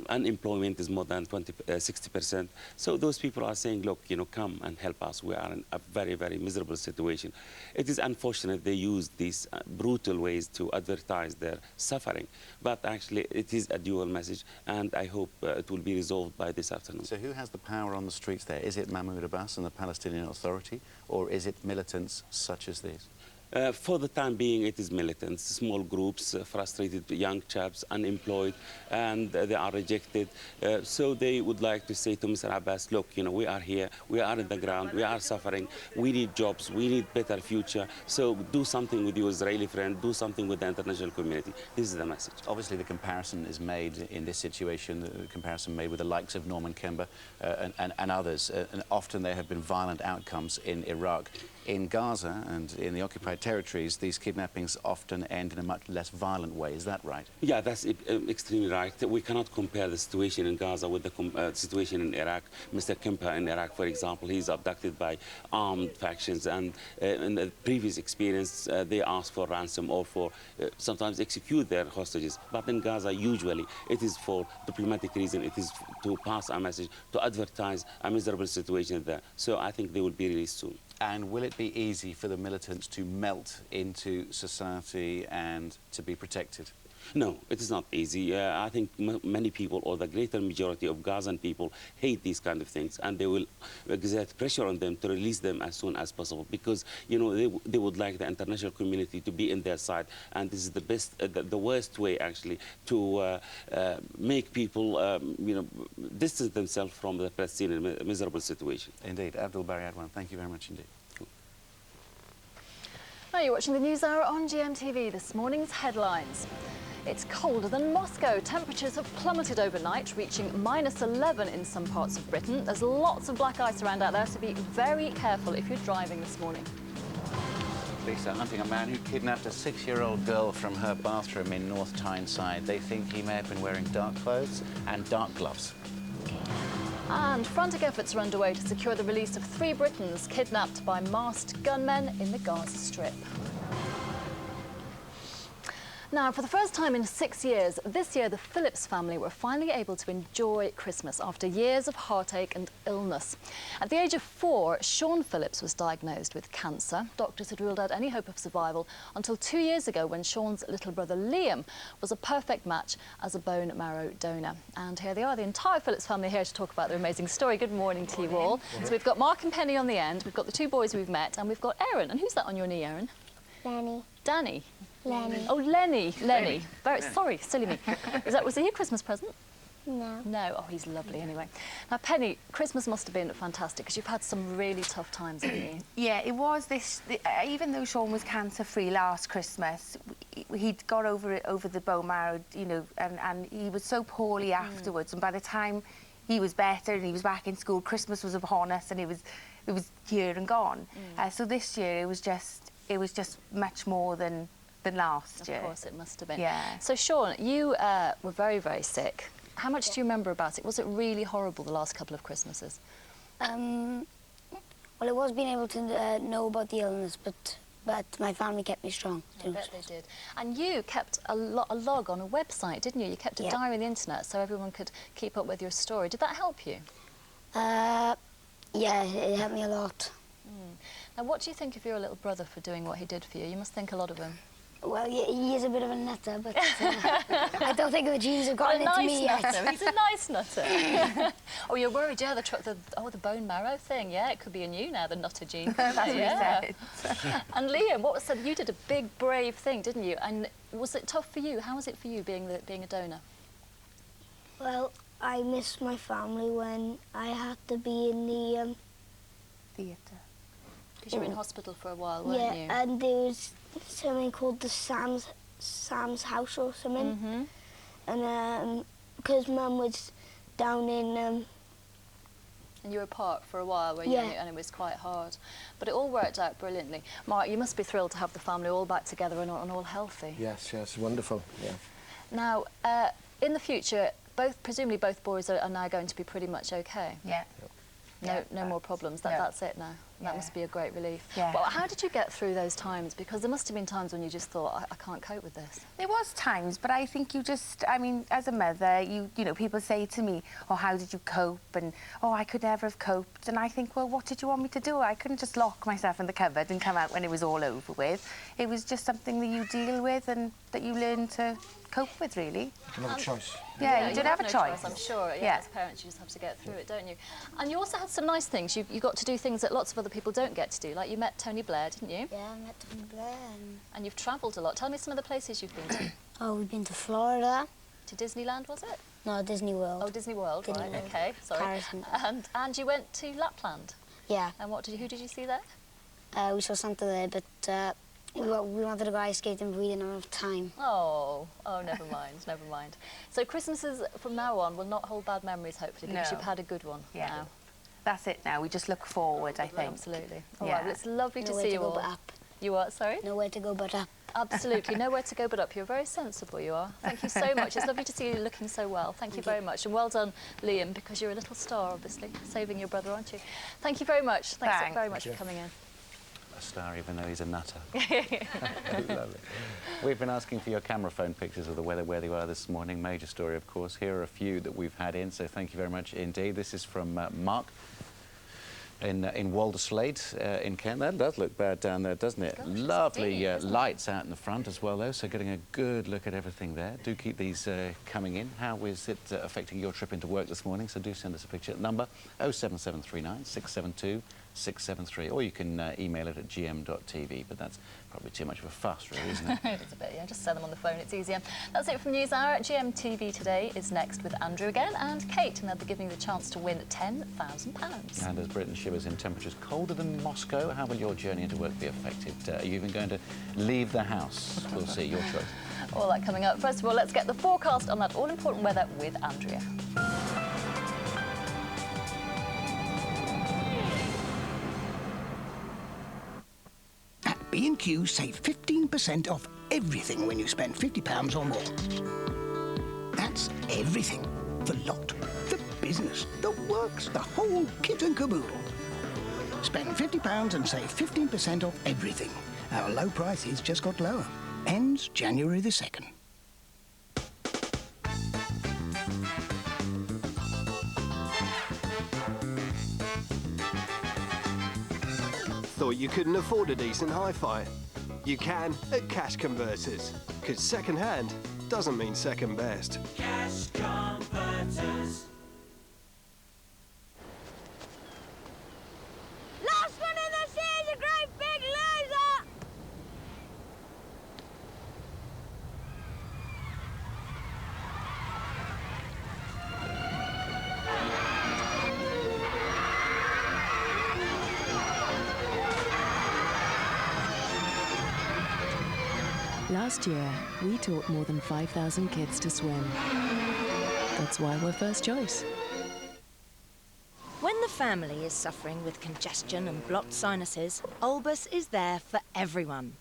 Unemployment is more than 60%. So those people are saying, look, you know, come and help us. We are in a very, very miserable situation. It is unfortunate they use these brutal ways to advertise their suffering. But actually, it is a dual message, and I hope it will be resolved by this afternoon. So who has the power on the streets there? Is it Mahmoud Abbas and the Palestinian Authority, or is it militants such as these? For the time being, it is militants, small groups, frustrated young chaps, unemployed, and they are rejected. So they would like to say to Mr. Abbas, look, you know, we are here, we are in the ground, we are suffering, we need jobs, we need better future. So do something with your Israeli friend, do something with the international community. This is the message. Obviously, the comparison is made in this situation, the comparison made with the likes of Norman Kember and others. And often there have been violent outcomes in Iraq. In Gaza and in the occupied territories, these kidnappings often end in a much less violent way. Is that right? Yeah, that's extremely right. We cannot compare the situation in Gaza with the situation in Iraq. Mr. Kemper in Iraq, for example, he's abducted by armed factions, and in the previous experience, they ask for ransom or for sometimes execute their hostages. But in Gaza, usually, it is for diplomatic reason. It is to pass a message, to advertise a miserable situation there. So I think they will be released soon. And will it be easy for the militants to melt into society and to be protected? No, it is not easy. I think many people, or the greater majority of Gazan people, hate these kind of things, and they will exert pressure on them to release them as soon as possible, because, you know, they would like the international community to be in their side, and this is the best, the worst way, actually, to make people, you know, distance themselves from the Palestinian miserable situation. Indeed. Abdul Bari Adwan, thank you very much indeed. Now you're watching the News Hour on GMTV. This morning's headlines. It's colder than Moscow. Temperatures have plummeted overnight, reaching -11 in some parts of Britain. There's lots of black ice around out there, so be very careful if you're driving this morning. Police are hunting a man who kidnapped a 6-year-old girl from her bathroom in North Tyneside. They think he may have been wearing dark clothes and dark gloves. And frantic efforts are underway to secure the release of 3 Britons kidnapped by masked gunmen in the Gaza Strip. Now, for the first time in 6 years, this year the Phillips family were finally able to enjoy Christmas after years of heartache and illness. At the age of 4, Sean Phillips was diagnosed with cancer. Doctors had ruled out any hope of survival until 2 years ago, when Sean's little brother Liam was a perfect match as a bone marrow donor. And here they are, the entire Phillips family here to talk about their amazing story. Good morning to you all. So we've got Mark and Penny on the end, we've got the 2 boys we've met, and we've got Erin. And who's that on your knee, Erin? Lenny. Danny. Lenny. Oh, Lenny. Very sorry, silly me. Was he a Christmas present? No. No. Oh, he's lovely anyway. Now, Penny, Christmas must have been fantastic because you've had some really tough times, haven't you? Yeah, it was even though Sean was cancer-free last Christmas, he'd got over the bone marrow, you know, and he was so poorly afterwards. And by the time he was better and he was back in school, Christmas was upon us, and it was here and gone. So this year it was just much more than last year. Of course, it must have been. Yeah. So, Sean, you were very, very sick. How much do you remember about it? Was it really horrible the last couple of Christmases? Well, it was being able to know about the illness, but my family kept me strong. I bet they did. And you kept a log on a website, didn't you? You kept a diary on the internet so everyone could keep up with your story. Did that help you? Yeah, it helped me a lot. Now, what do you think of your little brother for doing what he did for you? You must think a lot of him. Well, he is a bit of a nutter, but I don't think the genes have gotten into me yet. He's a nice nutter. Oh, you're worried, yeah, the bone marrow thing, yeah, it could be in you now, the nutter gene. That's what he said. And Liam, what was said? You did a big, brave thing, didn't you? And was it tough for you? How was it for you being a donor? Well, I missed my family when I had to be in the theatre. Because you were in hospital for a while, weren't you? Yeah, and there was something called the Sam's house or something. And because Mum was down in And you were apart for a while, were you? Yeah. And it was quite hard. But it all worked out brilliantly. Mark, you must be thrilled to have the family all back together and all healthy. Yes, wonderful, yeah. Now, in the future, presumably both boys are now going to be pretty much okay. Yeah. No more problems. That's it now. That must be a great relief. Yeah. Well, how did you get through those times? Because there must have been times when you just thought, I can't cope with this. There was times, but I think you just, I mean, as a mother, you know, people say to me, oh, how did you cope? And, oh, I could never have coped. And I think, well, what did you want me to do? I couldn't just lock myself in the cupboard and come out when it was all over with. It was just something that you deal with and that you learn to cope with, really. You have a choice. Yeah, you did have a choice. I'm sure. Yeah, as parents, you just have to get through it, don't you? And you also had some nice things. You got to do things that lots of other people don't get to do. Like you met Tony Blair, didn't you? Yeah, I met Tony Blair. And you've travelled a lot. Tell me some of the places you've been to. Oh, we've been to Florida. To Disneyland, was it? No, Disney World. Oh, Disney World, Disney right, World. OK, sorry. Paris And you went to Lapland? Yeah. And who did you see there? We saw Santa there, but we wanted to go ice skating, but we didn't have enough time. Oh, never mind, never mind. So Christmases from now on will not hold bad memories, hopefully, because you've had a good one now. That's it now. We just look forward, I think. Absolutely. All right, well, it's lovely to see you all. Nowhere to go but up. You what, sorry? Nowhere to go but up. Absolutely, nowhere to go but up. You're very sensible, you are. Thank you so much. It's lovely to see you looking so well. Thank you very much. And well done, Liam, because you're a little star, obviously, saving your brother, aren't you? Thank you very much. Thanks very much for coming in. A star, even though he's a nutter. Lovely. We've been asking for your camera phone pictures of the weather where they were this morning. Major story, of course. Here are a few that we've had in, so thank you very much indeed. This is from Mark in Walderslade in Kent. That does look bad down there, doesn't it? Lovely lights out in the front as well, though, so getting a good look at everything there. Do keep these coming in. How is it affecting your trip into work this morning? So do send us a picture. Number 07739 672 673, or you can email it at gm.tv, but that's probably too much of a fuss, really, isn't it? It is a bit, yeah. Just send them on the phone, it's easier. That's it from NewsHour. GMTV Today is next with Andrew again and Kate, and they'll be giving you the chance to win £10,000. And as Britain shivers in temperatures colder than Moscow, how will your journey into work be affected? Are you even going to leave the house? We'll see, your choice. All that coming up. First of all, let's get the forecast on that all-important weather with Andrea. B&Q save 15% off everything when you spend £50 or more. That's everything. The lot, the business, the works, the whole kit and caboodle. Spend £50 and save 15% off everything. Our low prices just got lower. Ends January the 2nd. Thought you couldn't afford a decent hi-fi? You can at Cash Converters, because second-hand doesn't mean second best. Cash Converters. Last one in the sea is a great big loser! Last year, we taught more than 5,000 kids to swim. That's why we're first choice. When the family is suffering with congestion and blocked sinuses, Olbus is there for everyone.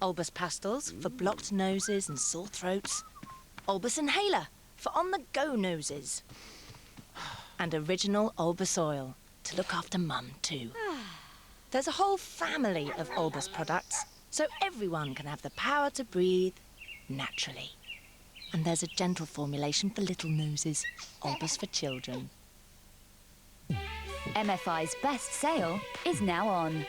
Olbus Pastels for blocked noses and sore throats. Olbus Inhaler for on-the-go noses. And original Olbus Oil to look after Mum too. There's a whole family of Olbus products, so everyone can have the power to breathe naturally. And there's a gentle formulation for little noses, Olbus for children. MFI's best sale is now on.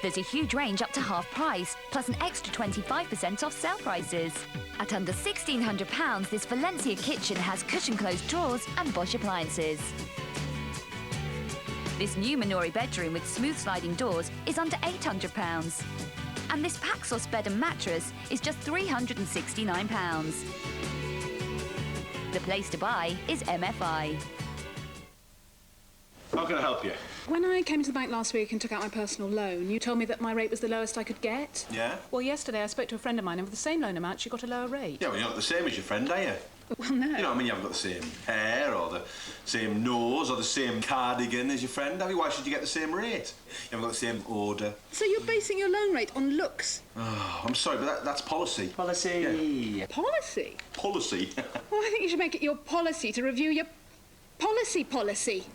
There's a huge range up to half price, plus an extra 25% off sale prices. At under £1,600, this Valencia kitchen has cushion-closed drawers and Bosch appliances. This new Minori bedroom with smooth sliding doors is under £800. And this Paxos bed and mattress is just £369. The place to buy is MFI. How can I help you? When I came to the bank last week and took out my personal loan, you told me that my rate was the lowest I could get. Yeah? Well, yesterday I spoke to a friend of mine, and for the same loan amount, she got a lower rate. Yeah, well, you're not the same as your friend, are you? Well, no. You know, I mean, you haven't got the same hair or the same nose or the same cardigan as your friend, have you? Why should you get the same rate? You haven't got the same odour. So you're basing your loan rate on looks? Oh, I'm sorry, but that's policy. Policy. Yeah. Policy? Policy? Well, I think you should make it your policy to review your policy.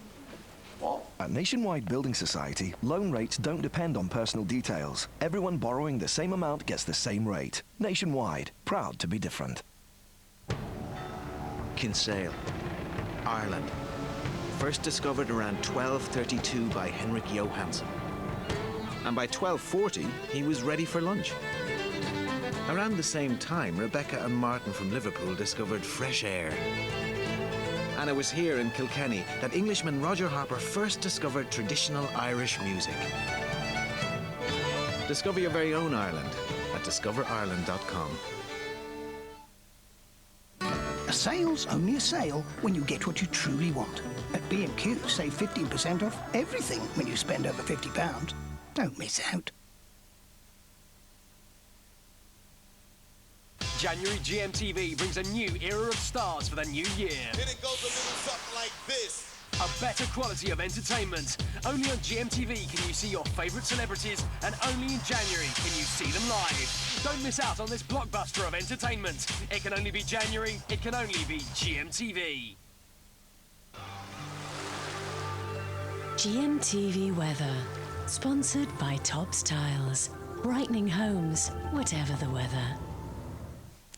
What? At Nationwide Building Society, loan rates don't depend on personal details. Everyone borrowing the same amount gets the same rate. Nationwide, proud to be different. Kinsale, Ireland. First discovered around 1232 by Henrik Johansson. And by 1240, he was ready for lunch. Around the same time, Rebecca and Martin from Liverpool discovered fresh air. And it was here in Kilkenny that Englishman Roger Harper first discovered traditional Irish music. Discover your very own Ireland at discoverireland.com. A sale's only a sale when you get what you truly want. At B&Q, save 15% off everything when you spend over £50. Don't miss out. January GMTV brings a new era of stars for the new year. Then it goes a little something like this. A better quality of entertainment. Only on GMTV can you see your favourite celebrities, and only in January can you see them live. Don't miss out on this blockbuster of entertainment. It can only be January. It can only be GMTV. GMTV weather. Sponsored by Tops Tiles. Brightening homes, whatever the weather.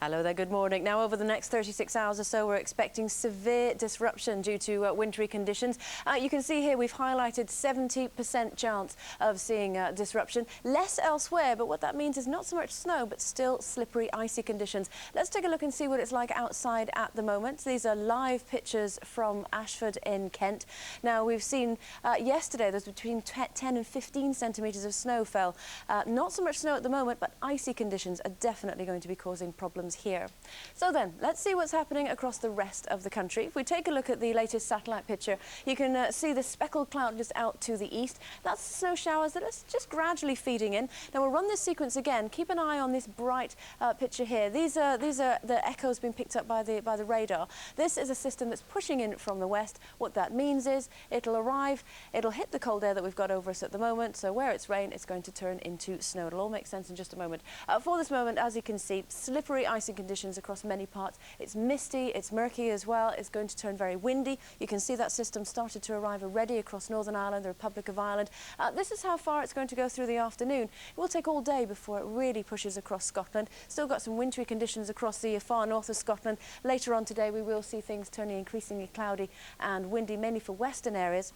Hello there, good morning. Now, over the next 36 hours or so, we're expecting severe disruption due to wintry conditions. You can see here we've highlighted 70% chance of seeing disruption. Less elsewhere, but what that means is not so much snow, but still slippery, icy conditions. Let's take a look and see what it's like outside at the moment. These are live pictures from Ashford in Kent. Now, we've seen yesterday there's between 10 and 15 centimetres of snow fell. Not so much snow at the moment, but icy conditions are definitely going to be causing problems here. So then, let's see what's happening across the rest of the country. If we take a look at the latest satellite picture, you can see the speckled cloud just out to the east. That's snow showers that are just gradually feeding in. Now we'll run this sequence again. Keep an eye on this bright picture here. These are the echoes being picked up by the radar. This is a system that's pushing in from the west. What that means is it'll arrive, it'll hit the cold air that we've got over us at the moment. So where it's rain, it's going to turn into snow. It'll all make sense in just a moment. For this moment, as you can see, slippery, icy conditions across many parts. It's misty, it's murky as well. It's going to turn very windy. You can see that system started to arrive already across Northern Ireland, the Republic of Ireland. This is how far it's going to go through the afternoon. It will take all day before it really pushes across Scotland. Still got some wintry conditions across the far north of Scotland. Later on today, we will see things turning increasingly cloudy and windy, mainly for western areas.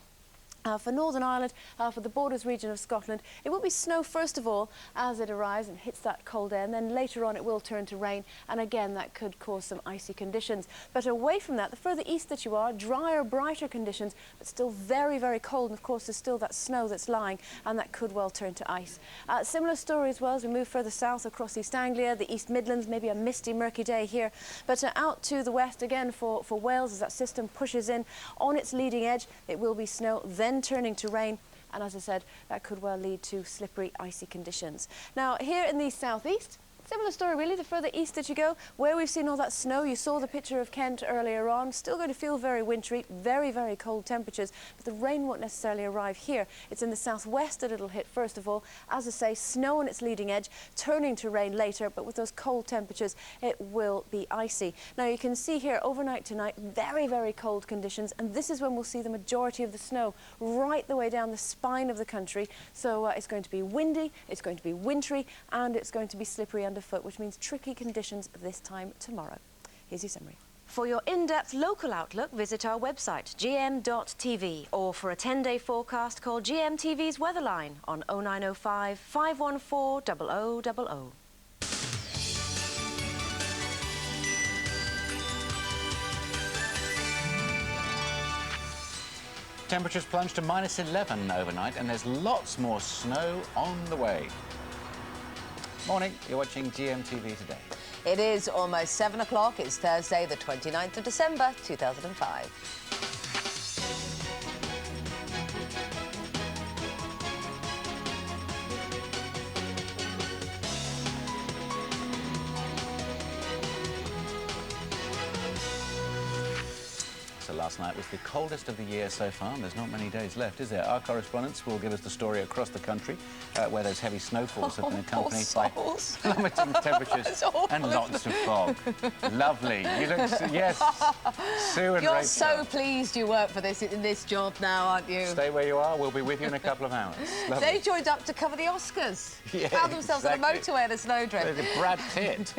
For Northern Ireland, for the borders region of Scotland, it will be snow first of all as it arrives and hits that cold air, and then later on it will turn to rain, and again that could cause some icy conditions. But away from that, the further east that you are, drier, brighter conditions, but still very, very cold, and of course there's still that snow that's lying, and that could well turn to ice. Similar story as well as we move further south across East Anglia, the East Midlands, maybe a misty, murky day here, but out to the west again for Wales as that system pushes in on its leading edge, it will be snow, then turning to rain, and as I said, that could well lead to slippery, icy conditions. Now, here in the southeast, similar story really, the further east that you go, where we've seen all that snow. You saw the picture of Kent earlier on, still going to feel very wintry, very, very cold temperatures, but the rain won't necessarily arrive here. It's in the southwest that it'll hit first of all. As I say, snow on its leading edge, turning to rain later, but with those cold temperatures, it will be icy. Now you can see here overnight tonight, very, very cold conditions, and this is when we'll see the majority of the snow right the way down the spine of the country. So it's going to be windy, it's going to be wintry, and it's going to be slippery and foot, which means tricky conditions this time tomorrow. Here's your summary. For your in-depth local outlook, visit our website, gm.tv, or for a 10-day forecast, call GMTV's Weatherline on 0905 514 0000. Temperatures plunged to -11 overnight, and there's lots more snow on the way. Morning, you're watching GMTV today. It is almost 7 o'clock. It's Thursday, the 29th of December, 2005. last night was the coldest of the year so far, and there's not many days left, is there? Our correspondents will give us the story across the country where those heavy snowfalls have been accompanied by plummeting temperatures and lots of fog. Lovely. You look, yes, Sue and You're Rachel. so pleased you work for this in this job now, aren't you? Stay where you are. We'll be with you in a couple of hours. Lovely. They joined up to cover the Oscars. Yeah, Found themselves on a motorway in a snowdrift. Brad Pitt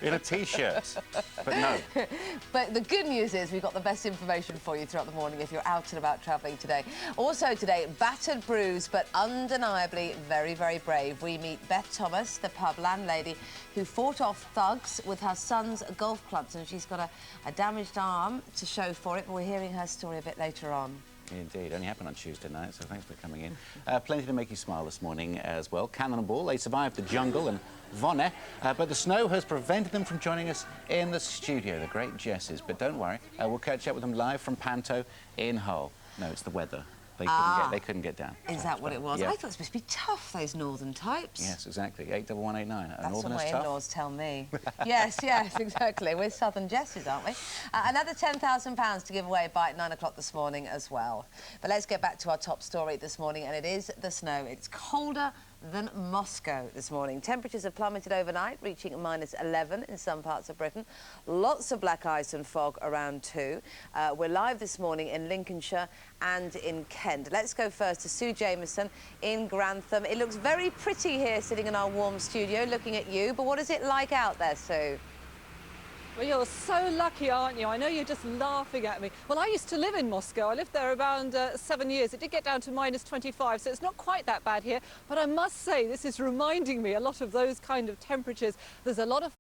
in a T-shirt. But no. But the good news is we've got the best information for you throughout the morning if you're out and about travelling today. Also today, battered, bruised, but undeniably very, very brave. We meet Beth Thomas, the pub landlady, who fought off thugs with her son's golf clubs, and she's got a damaged arm to show for it, but we're hearing her story a bit later on. Indeed, only happened on Tuesday night, so thanks for coming in. Plenty to make you smile this morning as well. Cannonball, they survived the jungle and Vonne, but the snow has prevented them from joining us in the studio, the great Jesses. But don't worry, we'll catch up with them live from Panto in Hull. No, it's the weather. They couldn't get down. Is that what it was? Yeah. I thought it was supposed to be tough, those northern types. Yes, exactly. 81189. That's what my tough. in-laws tell me. Yes, exactly. We're southern Jesses, aren't we? Another £10,000 to give away by 9 o'clock this morning as well. But let's get back to our top story this morning, and it is the snow. It's colder than Moscow this morning. Temperatures have plummeted overnight, reaching -11 in some parts of Britain. Lots of black ice and fog around too. We're live this morning in Lincolnshire and in Kent. Let's go first to Sue Jameson in Grantham. It looks very pretty here sitting in our warm studio looking at you, but what is it like out there, Sue? Well, you're so lucky, aren't you? I know you're just laughing at me. Well, I used to live in Moscow. I lived there around 7 years. It did get down to -25, so it's not quite that bad here. But I must say, this is reminding me a lot of those kind of temperatures. There's a lot of